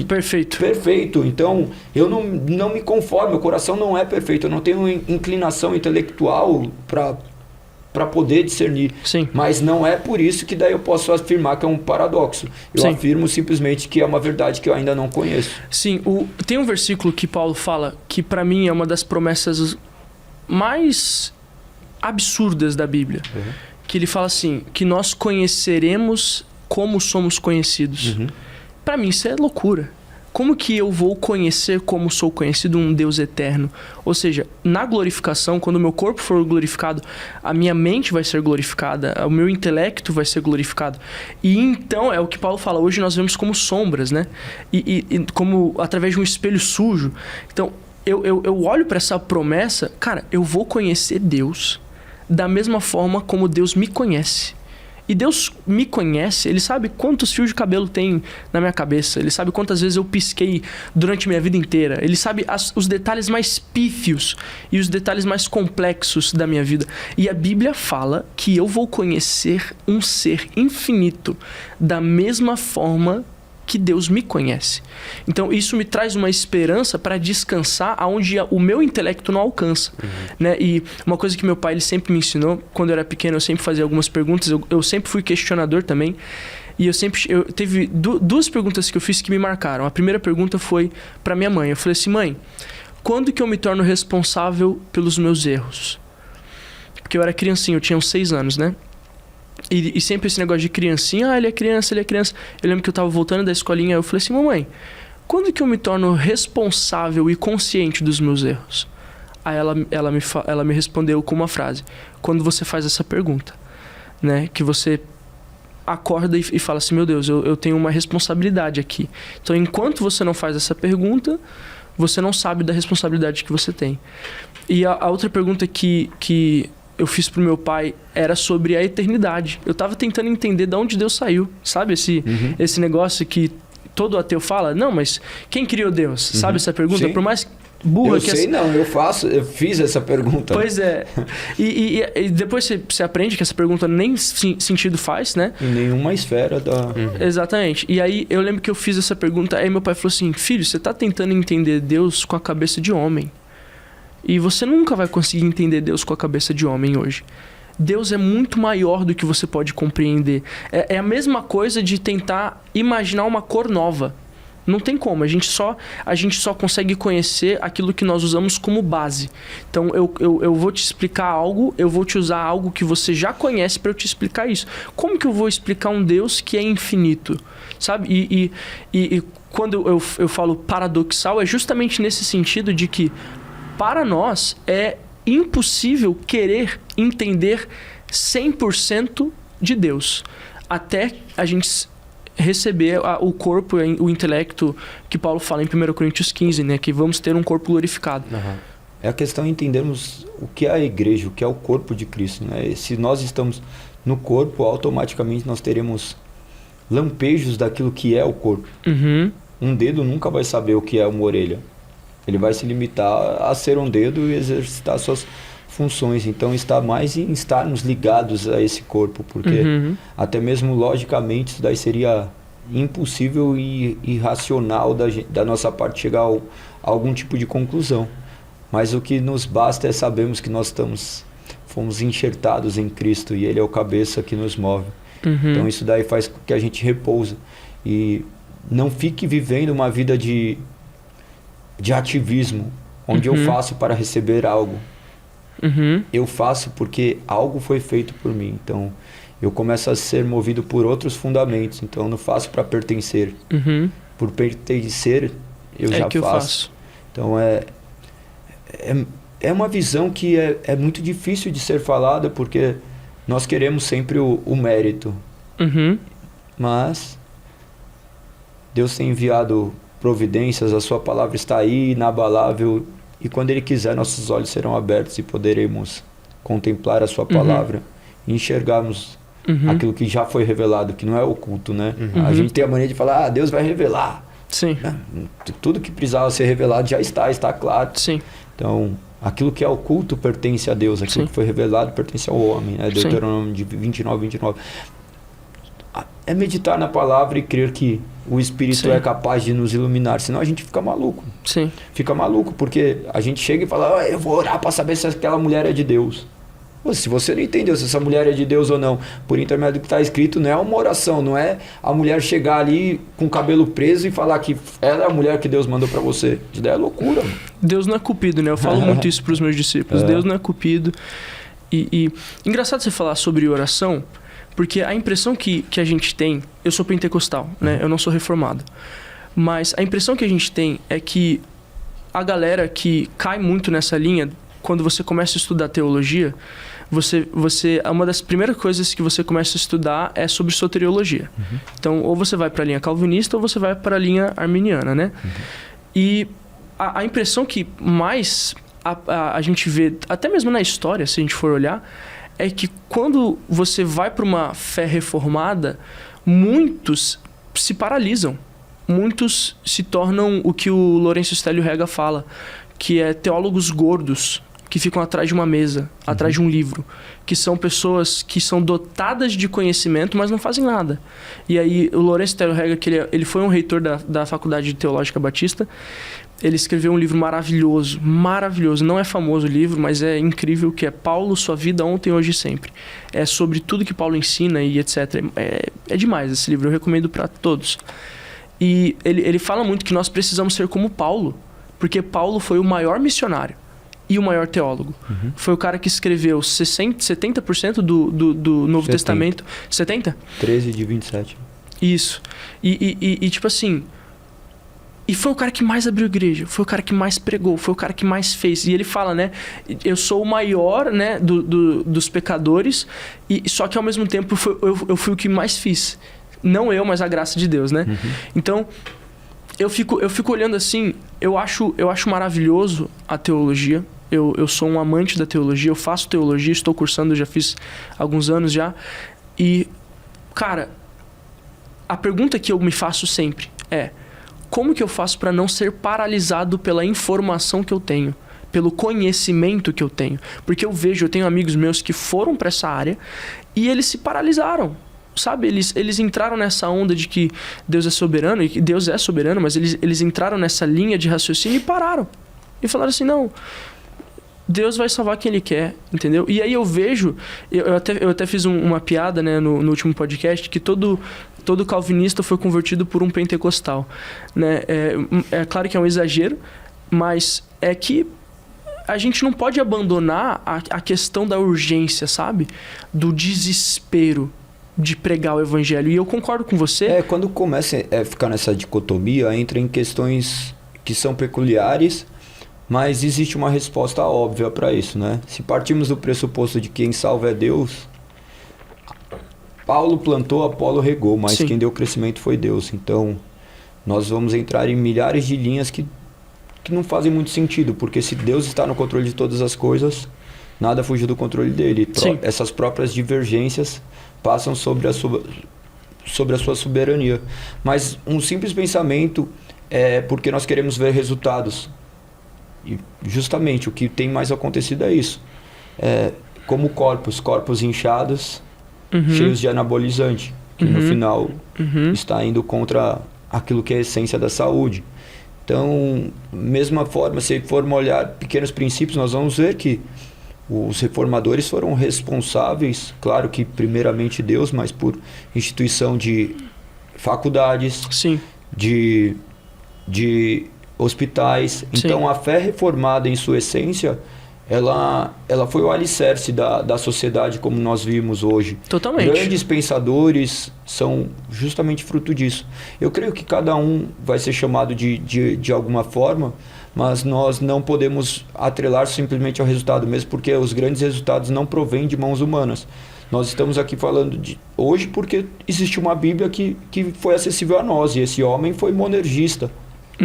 Perfeito. perfeito. Então, eu não me conformo, meu coração não é perfeito, eu não tenho inclinação intelectual para poder discernir. Sim. Mas não é por isso que daí eu posso afirmar que é um paradoxo. Eu Sim. afirmo simplesmente que é uma verdade que eu ainda não conheço. Sim, tem um versículo que Paulo fala que para mim é uma das promessas mais absurdas da Bíblia. Que ele fala assim, que nós conheceremos como somos conhecidos. Para mim isso é loucura. como que eu vou conhecer como sou conhecido um Deus eterno? Ou seja, na glorificação, quando o meu corpo for glorificado, a minha mente vai ser glorificada, o meu intelecto vai ser glorificado. E então, é o que Paulo fala, hoje nós vemos como sombras, né? E como através de um espelho sujo. Então, eu olho para essa promessa, cara, eu vou conhecer Deus da mesma forma como Deus me conhece. E Deus me conhece, Ele sabe quantos fios de cabelo tem na minha cabeça. Ele sabe quantas vezes eu pisquei durante minha vida inteira. Ele sabe os detalhes mais pífios e os detalhes mais complexos da minha vida. E a Bíblia fala que eu vou conhecer um ser infinito da mesma forma que Deus me conhece. Então isso me traz uma esperança para descansar aonde o meu intelecto não alcança, né? E uma coisa que meu pai ele sempre me ensinou, quando eu era pequeno eu sempre fazia algumas perguntas, eu sempre fui questionador também, e eu teve duas perguntas que eu fiz que me marcaram. A primeira pergunta foi para minha mãe. Eu falei assim: mãe, quando que eu me torno responsável pelos meus erros? Porque eu era criancinha, eu tinha uns 6 anos, né? E sempre esse negócio de criancinha, ele é criança, ele é criança. Eu lembro que eu tava voltando da escolinha, eu falei assim: mamãe, quando que eu me torno responsável e consciente dos meus erros? Aí ela me respondeu com uma frase: quando você faz essa pergunta, né? Que você acorda e fala assim: meu Deus, eu tenho uma responsabilidade aqui. Então, enquanto você não faz essa pergunta, você não sabe da responsabilidade que você tem. E a outra pergunta que eu fiz pro meu pai era sobre a eternidade. Eu tava tentando entender de onde Deus saiu. Sabe esse negócio que todo ateu fala? Não, mas quem criou Deus? Sabe essa pergunta? Sim. Por mais burra eu que sei, não, eu fiz essa pergunta. Pois é. E depois você aprende que essa pergunta nem sentido faz, né? Em nenhuma esfera da... Exatamente. E aí eu lembro que eu fiz essa pergunta, aí meu pai falou assim: filho, você tá tentando entender Deus com a cabeça de homem. E você nunca vai conseguir entender Deus com a cabeça de homem hoje. Deus é muito maior do que você pode compreender. É a mesma coisa de tentar imaginar uma cor nova. Não tem como. A gente só consegue conhecer aquilo que nós usamos como base. Então eu vou te explicar algo, eu vou te usar algo que você já conhece para eu te explicar isso. Como que eu vou explicar um Deus que é infinito? Sabe? E quando eu falo paradoxal, é justamente nesse sentido de que para nós é impossível querer entender 100% de Deus até a gente receber o corpo, o intelecto que Paulo fala em 1 Coríntios 15, né? Que vamos ter um corpo glorificado. É a questão de entendermos o que é a igreja, o que é o corpo de Cristo, né? Se nós estamos no corpo, automaticamente nós teremos lampejos daquilo que é o corpo. Um dedo nunca vai saber o que é uma orelha. Ele vai se limitar a ser um dedo e exercitar suas funções. Então está mais em estarmos ligados a esse corpo, porque até mesmo logicamente isso daí seria impossível e irracional da nossa parte chegar a algum tipo de conclusão. Mas o que nos basta é sabermos que nós fomos enxertados em Cristo e Ele é o cabeça que nos move. Então isso daí faz com que a gente repousa e não fique vivendo uma vida de ativismo, onde eu faço para receber algo. Eu faço porque algo foi feito por mim. Então, eu começo a ser movido por outros fundamentos. Então, eu não faço para pertencer. Por pertencer, eu já faço. Então, é uma visão que é muito difícil de ser falada, porque nós queremos sempre o mérito. Mas Deus tem enviado providências, a sua palavra está aí, inabalável, e quando Ele quiser, nossos olhos serão abertos e poderemos contemplar a sua palavra e enxergarmos aquilo que já foi revelado, que não é oculto, né? A gente tem a mania de falar: Deus vai revelar. Sim. Tudo que precisava ser revelado já está claro. Sim. Então, aquilo que é oculto pertence a Deus, aquilo que foi revelado pertence ao homem, né? Deuteronômio de 29. É meditar na palavra e crer que o Espírito é capaz de nos iluminar, senão a gente fica maluco. Fica maluco, porque a gente chega e fala: eu vou orar para saber se aquela mulher é de Deus. Se você não entendeu se essa mulher é de Deus ou não, por intermédio do que está escrito, não é uma oração, não é a mulher chegar ali com o cabelo preso e falar que ela é a mulher que Deus mandou para você. Isso daí é loucura. Deus não é cupido, né? Eu falo muito isso para os meus discípulos. Deus não é cupido. E engraçado você falar sobre oração, porque a impressão que a gente tem... Eu sou pentecostal, né? Eu não sou reformado. Mas a impressão que a gente tem é que a galera que cai muito nessa linha, quando você começa a estudar teologia, uma das primeiras coisas que você começa a estudar é sobre soteriologia. Então, ou você vai para a linha calvinista ou você vai para a linha arminiana, né? E a impressão que mais a gente vê, até mesmo na história, se a gente for olhar, é que quando você vai para uma fé reformada, muitos se paralisam. Muitos se tornam o que o Lourenço Stélio Rega fala, que é teólogos gordos, que ficam atrás de uma mesa, atrás de um livro, que são pessoas que são dotadas de conhecimento, mas não fazem nada. E aí o Lourenço Stélio Rega, que ele foi um reitor da Faculdade Teológica Batista, ele escreveu um livro maravilhoso, maravilhoso. Não é famoso o livro, mas é incrível, que é Paulo, Sua Vida Ontem, Hoje e Sempre. É sobre tudo que Paulo ensina e etc. É demais esse livro, eu recomendo para todos. E ele fala muito que nós precisamos ser como Paulo, porque Paulo foi o maior missionário e o maior teólogo. Foi o cara que escreveu 70% do Novo 70. Testamento. 70? 13 de 27. Isso. E tipo assim... E foi o cara que mais abriu igreja, foi o cara que mais pregou, foi o cara que mais fez. E ele fala, né? Eu sou o maior, né, dos pecadores, e só que ao mesmo tempo eu fui o que mais fiz. Não eu, mas a graça de Deus, né? Então, eu fico olhando assim, eu acho maravilhoso a teologia. Eu sou um amante da teologia, eu faço teologia, estou cursando, já fiz alguns anos já. E, cara, a pergunta que eu me faço sempre é: como que eu faço para não ser paralisado pela informação que eu tenho, pelo conhecimento que eu tenho? Porque eu tenho amigos meus que foram para essa área e eles se paralisaram, sabe? Eles entraram nessa onda de que Deus é soberano, e que Deus é soberano, mas eles entraram nessa linha de raciocínio e pararam. E falaram assim, não, Deus vai salvar quem Ele quer, entendeu? E aí eu vejo, eu até fiz uma piada, né, no último podcast, que todo calvinista foi convertido por um pentecostal, né? É claro que é um exagero, mas é que a gente não pode abandonar a questão da urgência, sabe? Do desespero de pregar o evangelho. E eu concordo com você. Quando começa a ficar nessa dicotomia, entra em questões que são peculiares, mas existe uma resposta óbvia para isso, né? Se partimos do pressuposto de que quem salva é Deus, Paulo plantou, Apolo regou, mas Sim. Quem deu crescimento foi Deus. Então, nós vamos entrar em milhares de linhas que não fazem muito sentido, porque se Deus está no controle de todas as coisas, nada fugiu do controle dele. Essas próprias divergências passam sobre a sua soberania. Mas um simples pensamento é porque nós queremos ver resultados. E justamente o que tem mais acontecido é isso. Como corpos inchados, cheios de anabolizante, que no final está indo contra aquilo que é a essência da saúde. Então, mesma forma, se formos olhar pequenos princípios, nós vamos ver que os reformadores foram responsáveis, claro que primeiramente Deus, mas por instituição de faculdades, Sim. de hospitais. Então, Sim. a fé reformada em sua essência, ela foi o alicerce da sociedade como nós vimos hoje. Totalmente. Grandes pensadores são justamente fruto disso. Eu creio que cada um vai ser chamado de alguma forma, mas nós não podemos atrelar simplesmente ao resultado, mesmo porque os grandes resultados não provêm de mãos humanas. Nós estamos aqui falando hoje porque existe uma Bíblia que foi acessível a nós, e esse homem foi monergista.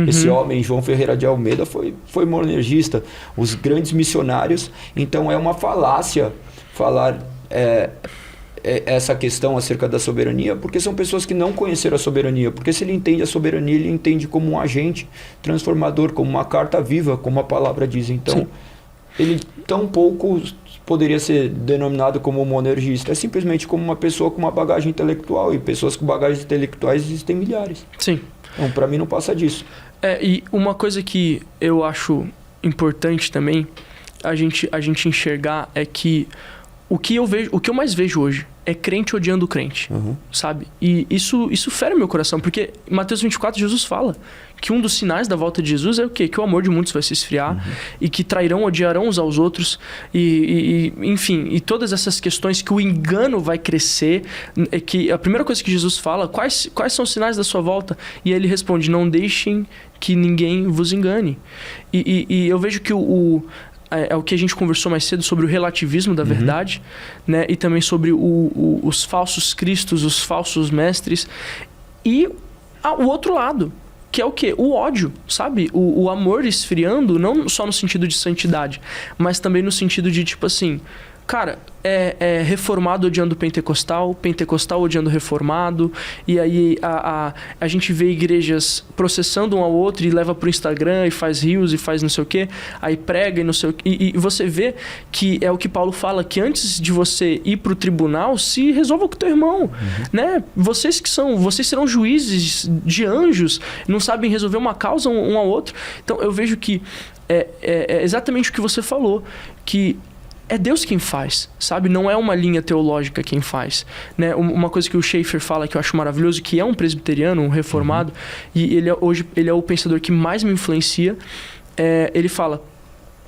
Esse homem, João Ferreira de Almeida, foi monergista. Os grandes missionários. Então é uma falácia falar essa questão acerca da soberania, porque são pessoas que não conheceram a soberania. Porque se ele entende a soberania, ele entende como um agente transformador, como uma carta viva, como a palavra diz. Então, Sim. Ele tão pouco poderia ser denominado como monergista. É simplesmente como uma pessoa com uma bagagem intelectual. E pessoas com bagagens intelectuais existem milhares. Sim. Então, para mim, não passa disso. E uma coisa que eu acho importante também a gente enxergar é que o que eu mais vejo hoje é crente odiando o crente, sabe? E isso fere meu coração, porque em Mateus 24 Jesus fala que um dos sinais da volta de Jesus é o quê? Que o amor de muitos vai se esfriar e que trairão, odiarão uns aos outros enfim, e todas essas questões que o engano vai crescer, é que a primeira coisa que Jesus fala, quais são os sinais da sua volta? E ele responde, não deixem que ninguém vos engane. E eu vejo que é o que a gente conversou mais cedo sobre o relativismo da verdade, né? E também sobre os falsos cristos, os falsos mestres. E o outro lado, que é o quê? O ódio, sabe? O amor esfriando, não só no sentido de santidade, mas também no sentido de, tipo assim... Cara, é reformado odiando pentecostal odiando reformado, e aí a gente vê igrejas processando um ao outro e leva pro Instagram e faz rios e faz não sei o quê, aí prega e não sei o quê, e você vê que é o que Paulo fala, que antes de você ir pro tribunal, se resolva com o teu irmão, né? Vocês serão juízes de anjos, não sabem resolver uma causa um ao outro. Então eu vejo que é exatamente o que você falou, que é Deus quem faz, sabe? Não é uma linha teológica quem faz, né? Uma coisa que o Schaeffer fala que eu acho maravilhoso, que é um presbiteriano, um reformado, e hoje ele é o pensador que mais me influencia, ele fala,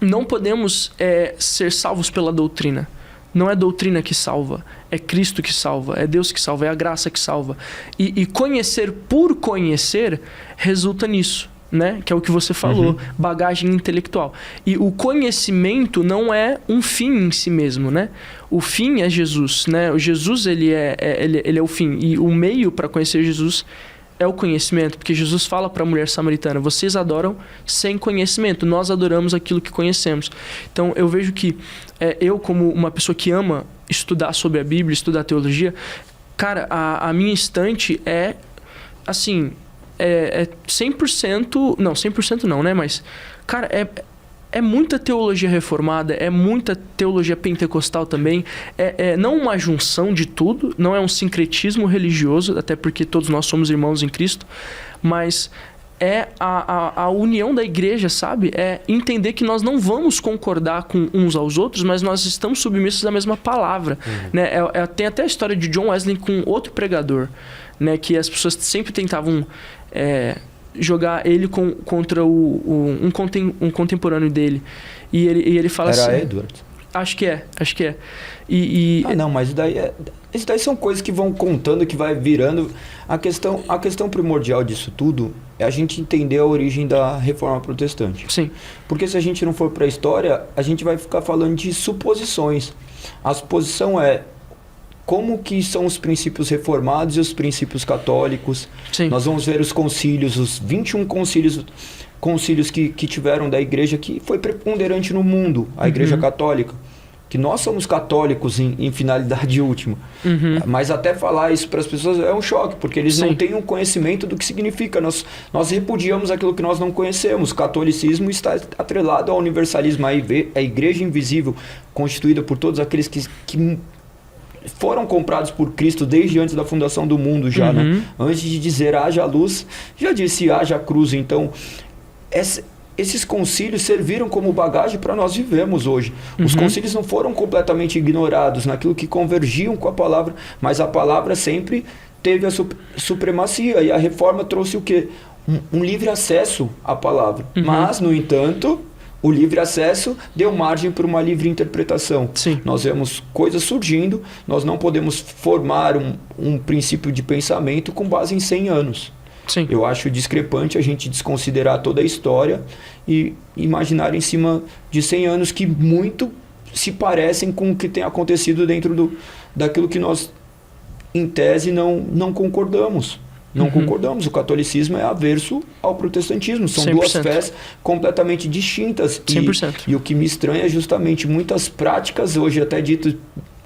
não podemos ser salvos pela doutrina. Não é doutrina que salva, é Cristo que salva, é Deus que salva, é a graça que salva. E conhecer por conhecer resulta nisso, né? Que é o que você falou, bagagem intelectual. E o conhecimento não é um fim em si mesmo, né? O fim é Jesus, né? O Jesus, ele é o fim. E o meio para conhecer Jesus é o conhecimento. Porque Jesus fala para a mulher samaritana, vocês adoram sem conhecimento, nós adoramos aquilo que conhecemos. Então eu vejo que eu, como uma pessoa que ama estudar sobre a Bíblia, estudar teologia, cara, a minha estante é, assim... 100%... Não, 100% não, né? Mas, cara, é muita teologia reformada, é muita teologia pentecostal também. Não uma junção de tudo, não é um sincretismo religioso, até porque todos nós somos irmãos em Cristo, mas é a união da igreja, sabe? É entender que nós não vamos concordar com uns aos outros, mas nós estamos submissos à mesma palavra, né? Tem até a história de John Wesley com outro pregador, né? Que as pessoas sempre tentavam... jogar ele contra um contemporâneo dele, e ele fala assim... Era Edward? Acho que é. Não, mas isso daí são coisas que vão contando, que vai virando. A questão primordial disso tudo é a gente entender a origem da Reforma Protestante. Sim. Porque se a gente não for para a história, a gente vai ficar falando de suposições. A suposição é como que são os princípios reformados e os princípios católicos. Sim. Nós vamos ver os concílios, os 21 concílios que tiveram da igreja, que foi preponderante no mundo, a igreja católica. Que nós somos católicos em finalidade última. Mas até falar isso para as pessoas é um choque, porque eles não têm um conhecimento do que significa. Nós repudiamos aquilo que nós não conhecemos. O catolicismo está atrelado ao universalismo, a igreja invisível, constituída por todos aqueles que foram comprados por Cristo desde antes da fundação do mundo já, né? Antes de dizer haja luz, já disse haja cruz. Então, esses concílios serviram como bagagem para nós vivemos hoje. Os concílios não foram completamente ignorados naquilo que convergiam com a palavra, mas a palavra sempre teve a supremacia, e a reforma trouxe o quê? Um livre acesso à palavra. Mas, no entanto... O livre acesso deu margem para uma livre interpretação. Sim. Nós vemos coisas surgindo, nós não podemos formar um princípio de pensamento com base em 100 anos. Sim. Eu acho discrepante a gente desconsiderar toda a história e imaginar em cima de 100 anos que muito se parecem com o que tem acontecido dentro daquilo que nós, em tese, não concordamos. Não concordamos. O catolicismo é averso ao protestantismo. São 100%. Duas fés completamente distintas. 100%. E o que me estranha é justamente muitas práticas, hoje até dito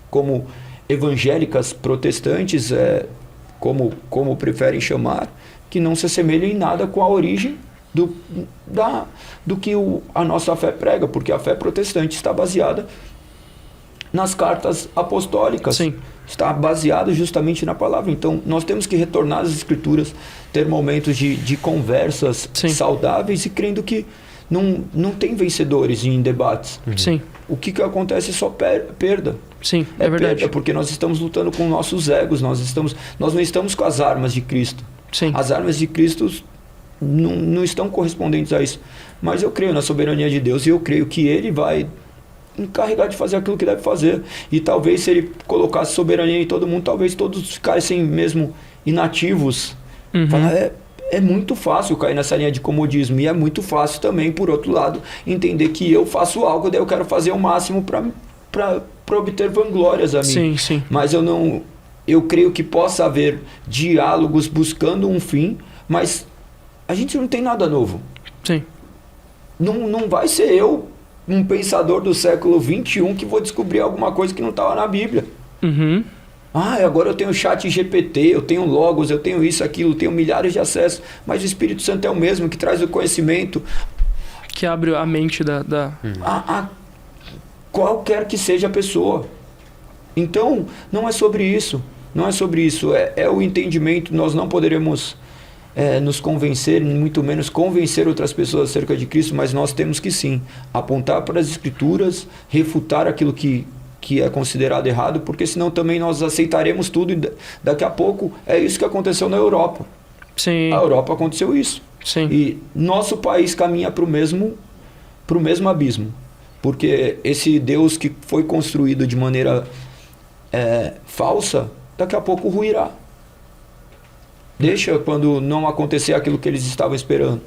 como evangélicas protestantes, como preferem chamar, que não se assemelham em nada com a origem do que a nossa fé prega, porque a fé protestante está baseada nas cartas apostólicas. Sim. Está baseado justamente na palavra. Então, nós temos que retornar às escrituras, ter momentos de conversas saudáveis e crendo que não tem vencedores em debates. Sim, O que acontece é só perda. sim, é verdade. Perda, porque nós estamos lutando com nossos egos, nós não estamos com as armas de Cristo. Sim, As armas de Cristo não estão correspondentes a isso. Mas eu creio na soberania de Deus e eu creio que Ele vai encarregar de fazer aquilo que deve fazer. E talvez se Ele colocasse soberania em todo mundo, talvez todos ficassem mesmo inativos. Falar, é muito fácil cair nessa linha de comodismo. E é muito fácil também, por outro lado, entender que eu faço algo, daí eu quero fazer o máximo para obter vanglórias a mim. sim, sim. Mas eu creio que possa haver diálogos buscando um fim, mas a gente não tem nada novo. Sim, Não vai ser eu, um pensador do século XXI, que vou descobrir alguma coisa que não estava na Bíblia. uhum. Agora eu tenho o chat GPT, eu tenho Logos, eu tenho isso, aquilo, tenho milhares de acessos, mas o Espírito Santo é o mesmo, que traz o conhecimento Que abre a mente a qualquer que seja a pessoa. Então, não é sobre isso. Não é sobre isso. É o entendimento. Nós não poderemos nos convencer, muito menos convencer outras pessoas acerca de Cristo, mas nós temos que sim apontar para as Escrituras, refutar aquilo que é considerado errado, porque senão também nós aceitaremos tudo e daqui a pouco é isso que aconteceu na Europa. Sim, A Europa aconteceu isso. sim, E nosso país caminha para o mesmo abismo. Porque esse Deus que foi construído de maneira falsa, daqui a pouco ruirá. Deixa quando não acontecer aquilo que eles estavam esperando.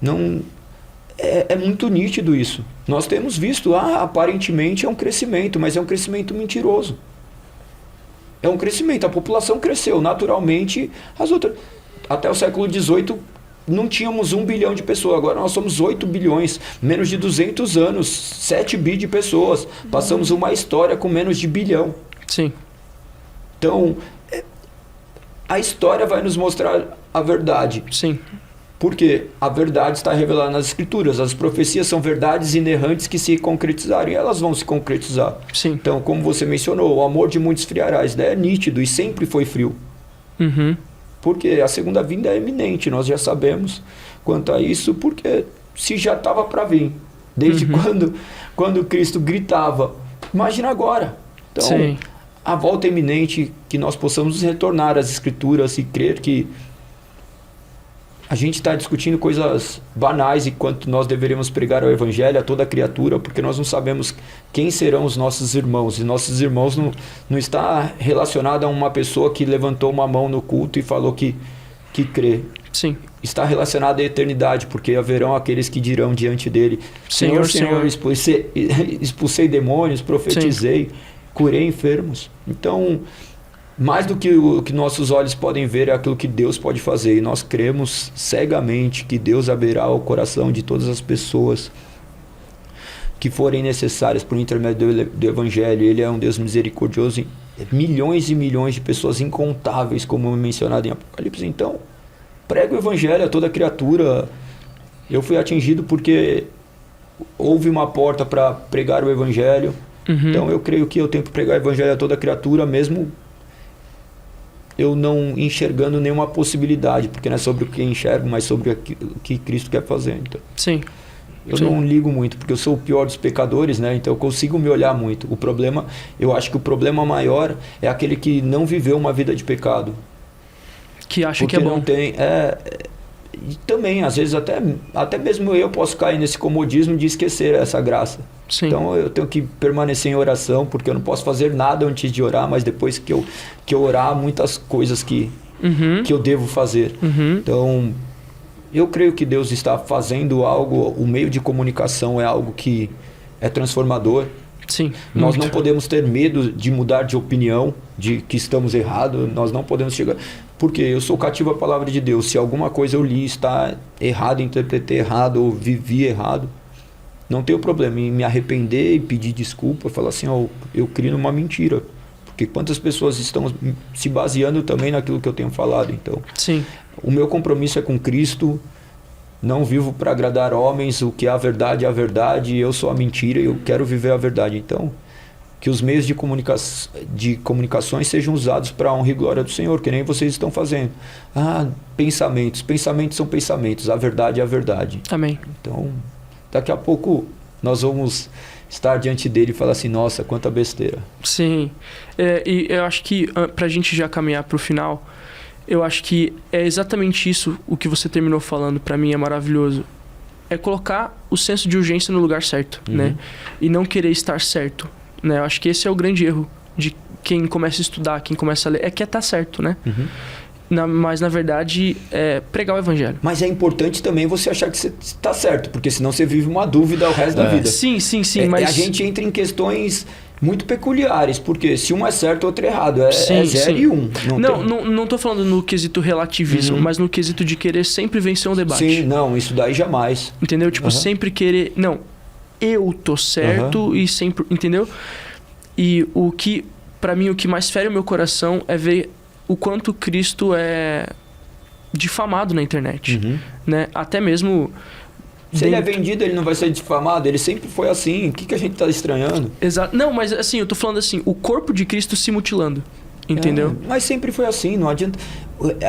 Não, é muito nítido isso. Nós temos visto, aparentemente é um crescimento, mas é um crescimento mentiroso. É um crescimento, a população cresceu naturalmente, as outras... Até o século XVIII não tínhamos 1 bilhão de pessoas, agora nós somos 8 bilhões, menos de 200 anos, 7 bi de pessoas, passamos uma história com menos de bilhão. sim, Então, a história vai nos mostrar a verdade, sim, porque a verdade está revelada nas Escrituras, as profecias são verdades inerrantes que se concretizarem, elas vão se concretizar. sim. Então, como você mencionou, o amor de muitos esfriará, isso daí é nítido e sempre foi frio. Uhum. Porque a segunda vinda é iminente, nós já sabemos quanto a isso, porque se já estava para vir, desde quando Cristo gritava, imagina agora. Então, Sim. a volta é iminente, que nós possamos retornar às Escrituras e crer que a gente está discutindo coisas banais enquanto nós deveríamos pregar o Evangelho a toda criatura, porque nós não sabemos quem serão os nossos irmãos. E nossos irmãos não está relacionado a uma pessoa que levantou uma mão no culto e falou que crê. Sim. Está relacionado à eternidade, porque haverão aqueles que dirão diante dele: Senhor, Senhor. expulsei demônios, profetizei, curei enfermos. Então, mais do que o que nossos olhos podem ver é aquilo que Deus pode fazer. E nós cremos cegamente que Deus abrirá o coração de todas as pessoas que forem necessárias por intermédio do Evangelho. Ele é um Deus misericordioso. Milhões e milhões de pessoas incontáveis, como mencionado em Apocalipse. Então, prega o Evangelho a toda criatura. Eu fui atingido porque houve uma porta para pregar o Evangelho. Então eu creio que eu tenho que pregar o Evangelho a toda criatura, mesmo eu não enxergando nenhuma possibilidade, porque não é sobre o que enxergo, mas sobre o que Cristo quer fazer. Então, Sim. eu Sim. não ligo muito, porque eu sou o pior dos pecadores, né? Então eu consigo me olhar muito. O problema, eu acho que o problema maior é aquele que não viveu uma vida de pecado. Que acha Porque que é bom. não tem... e também, às vezes, até mesmo eu posso cair nesse comodismo de esquecer essa graça. Sim. Então eu tenho que permanecer em oração, porque eu não posso fazer nada antes de orar, mas depois que eu orar, há muitas coisas que eu devo fazer. Então, eu creio que Deus está fazendo algo, o meio de comunicação é algo que é transformador. Sim. Nós muito. não podemos ter medo de mudar de opinião, de que estamos errados, nós não podemos chegar... Porque eu sou cativo à palavra de Deus. Se alguma coisa eu li está errado, interpretei errado ou vivi errado, não tenho problema em me arrepender e pedir desculpa, falar assim, eu crio numa mentira. Porque quantas pessoas estão se baseando também naquilo que eu tenho falado. Então, Sim. o meu compromisso é com Cristo, não vivo para agradar homens, o que é a verdade, eu sou a mentira e eu quero viver a verdade. Então, que os meios de comunicações sejam usados para a honra e glória do Senhor, que nem vocês estão fazendo. Pensamentos são pensamentos, a verdade é a verdade. Amém. Então, daqui a pouco nós vamos estar diante dele e falar assim, nossa, quanta besteira. Sim. E eu acho que, pra gente já caminhar pro final, eu acho que é exatamente isso o que você terminou falando, pra mim é maravilhoso. É colocar o senso de urgência no lugar certo, né? E não querer estar certo, né? Eu acho que esse é o grande erro de quem começa a estudar, quem começa a ler, é que tá certo, né? Mas, na verdade, é pregar o evangelho. Mas é importante também você achar que você está certo, porque senão você vive uma dúvida o resto da vida. Sim, mas... A gente entra em questões muito peculiares, porque se um é certo, outro é errado. É 0 e 1. Não tô falando no quesito relativismo, mas no quesito de querer sempre vencer um debate. Sim, não, isso daí jamais. Entendeu? Tipo, sempre querer... Não, eu tô certo e sempre... Entendeu? E pra mim, o que mais fere o meu coração é ver o quanto Cristo é difamado na internet, né? Até mesmo... Se ele é vendido, ele não vai ser difamado. Ele sempre foi assim. O que a gente tá estranhando? Exato. Não, mas assim, eu tô falando assim, o corpo de Cristo se mutilando, entendeu? Mas sempre foi assim, não adianta.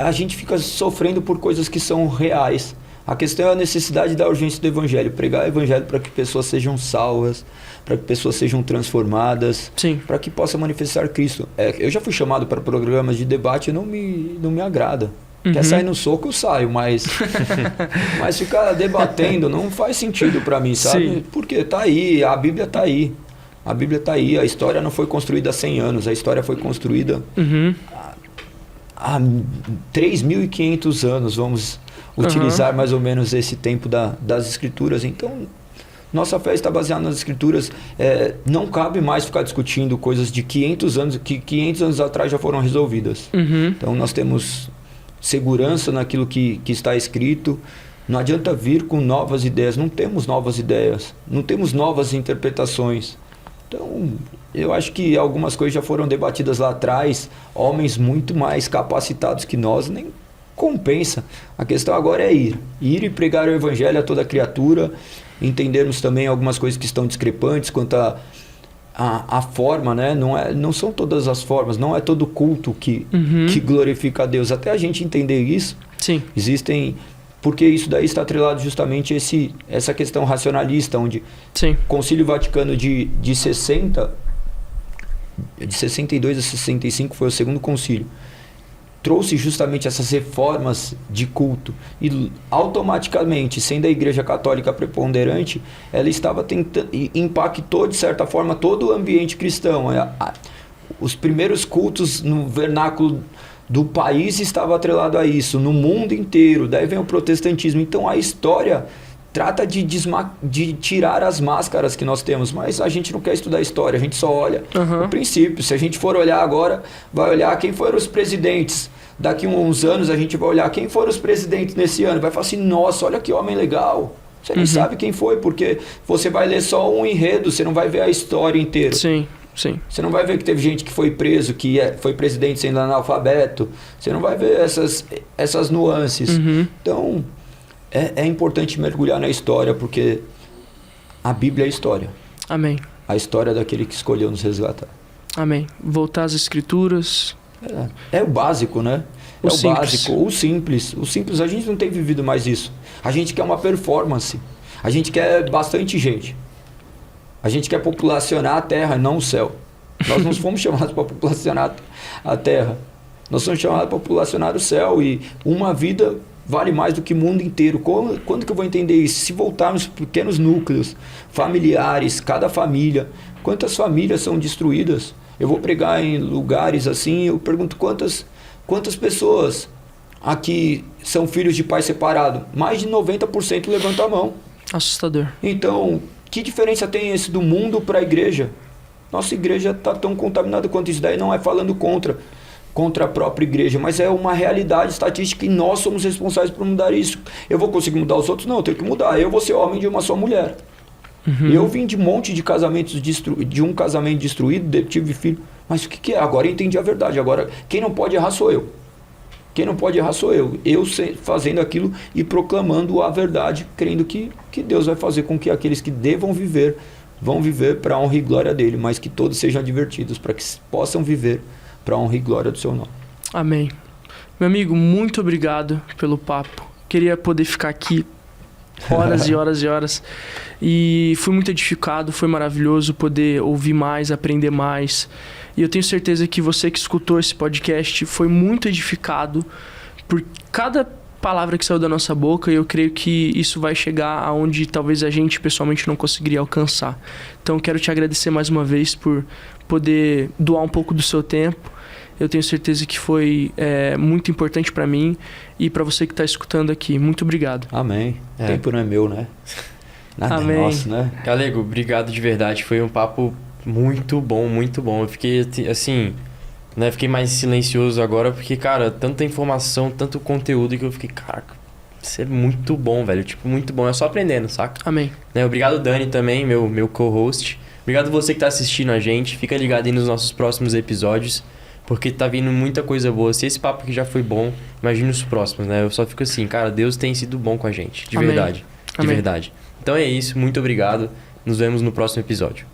A gente fica sofrendo por coisas que são reais. A questão é a necessidade da urgência do evangelho. Pregar o evangelho para que pessoas sejam salvas, para que pessoas sejam transformadas, para que possa manifestar Cristo. Eu já fui chamado para programas de debate e não me agrada. Quer sair no soco, eu saio, mas ficar debatendo não faz sentido para mim, sabe? Sim. Porque tá aí, a Bíblia tá aí. A Bíblia tá aí, a história não foi construída há 100 anos, a história foi construída há 3.500 anos, vamos utilizar mais ou menos esse tempo das Escrituras. Então, nossa fé está baseada nas Escrituras. Não cabe mais ficar discutindo coisas de 500 anos, que 500 anos atrás já foram resolvidas. Então, nós temos segurança naquilo que está escrito. Não adianta vir com novas ideias. Não temos novas ideias. Não temos novas interpretações. Então, eu acho que algumas coisas já foram debatidas lá atrás. Homens muito mais capacitados que nós, nem compensa. A questão agora é ir e pregar o evangelho a toda criatura. Entendermos também algumas coisas que estão discrepantes quanto a forma, né? Não são todas as formas, não é todo culto que glorifica a Deus. Até a gente entender isso, existem... Porque isso daí está atrelado justamente essa questão racionalista, onde o Concílio Vaticano de 62 a 65 foi o segundo concílio. Trouxe justamente essas reformas de culto e automaticamente, sendo a Igreja Católica preponderante, ela estava tentando, impactou de certa forma todo o ambiente cristão. Os primeiros cultos no vernáculo do país estavam atrelados a isso, no mundo inteiro. Daí vem o protestantismo. Então a história trata de tirar as máscaras que nós temos, mas a gente não quer estudar história, a gente só olha o princípio. Se a gente for olhar agora, vai olhar quem foram os presidentes. Daqui a uns anos a gente vai olhar quem foram os presidentes nesse ano. Vai falar assim, nossa, olha que homem legal. Você nem sabe quem foi, porque você vai ler só um enredo, você não vai ver a história inteira. Sim. Você não vai ver que teve gente que foi preso, que foi presidente sendo analfabeto. Você não vai ver essas nuances. Então, é importante mergulhar na história, porque a Bíblia é a história. Amém. A história daquele que escolheu nos resgatar. Amém. Voltar às Escrituras. É o básico, né? O simples. Básico, o simples. O simples, a gente não tem vivido mais isso. A gente quer uma performance. A gente quer bastante gente. A gente quer populacionar a terra, não o céu. Nós não fomos chamados para populacionar a terra. Nós somos chamados para populacionar o céu. E uma vida vale mais do que o mundo inteiro. Quando que eu vou entender isso? Se voltarmos para pequenos núcleos familiares, cada família. Quantas famílias são destruídas? Eu vou pregar em lugares assim, eu pergunto quantas pessoas aqui são filhos de pai separado? Mais de 90% levanta a mão. Assustador. Então, que diferença tem esse do mundo para a igreja? Nossa igreja está tão contaminada quanto isso daí, não é falando contra a própria igreja, mas é uma realidade estatística e nós somos responsáveis por mudar isso. Eu vou conseguir mudar os outros? Não, eu tenho que mudar. Eu vou ser homem de uma só mulher. Eu vim de um monte de casamentos de um casamento destruído, tive filho. Mas o que é? Agora eu entendi a verdade. Agora, quem não pode errar sou eu. Quem não pode errar sou eu. Eu fazendo aquilo e proclamando a verdade, crendo que Deus vai fazer com que aqueles que devam viver vão viver para a honra e glória dele, mas que todos sejam advertidos para que possam viver para a honra e glória do seu nome. Amém. Meu amigo, muito obrigado pelo papo. Queria poder ficar aqui horas e horas e horas. E fui muito edificado, foi maravilhoso poder ouvir mais, aprender mais. E eu tenho certeza que você que escutou esse podcast foi muito edificado por cada palavra que saiu da nossa boca, e eu creio que isso vai chegar aonde talvez a gente pessoalmente não conseguiria alcançar. Então quero te agradecer mais uma vez por poder doar um pouco do seu tempo. Eu tenho certeza que foi muito importante para mim e para você que está escutando aqui. Muito obrigado. Amém. O tempo não é meu, né? Nada Amém. é nosso, né? Galego, obrigado de verdade. Foi um papo muito bom, muito bom. Eu fiquei assim, né? Fiquei mais silencioso agora porque, cara, tanta informação, tanto conteúdo que eu fiquei, caraca, isso é muito bom, velho. Tipo, muito bom. É só aprendendo, saca? Amém. Né? Obrigado, Dani, também, meu co-host. Obrigado você que tá assistindo a gente. Fica ligado aí nos nossos próximos episódios, porque tá vindo muita coisa boa. Se esse papo aqui já foi bom, imagine os próximos, né? Eu só fico assim, cara, Deus tem sido bom com a gente. De Amém. verdade. De Amém. verdade. Então é isso. Muito obrigado. Nos vemos no próximo episódio.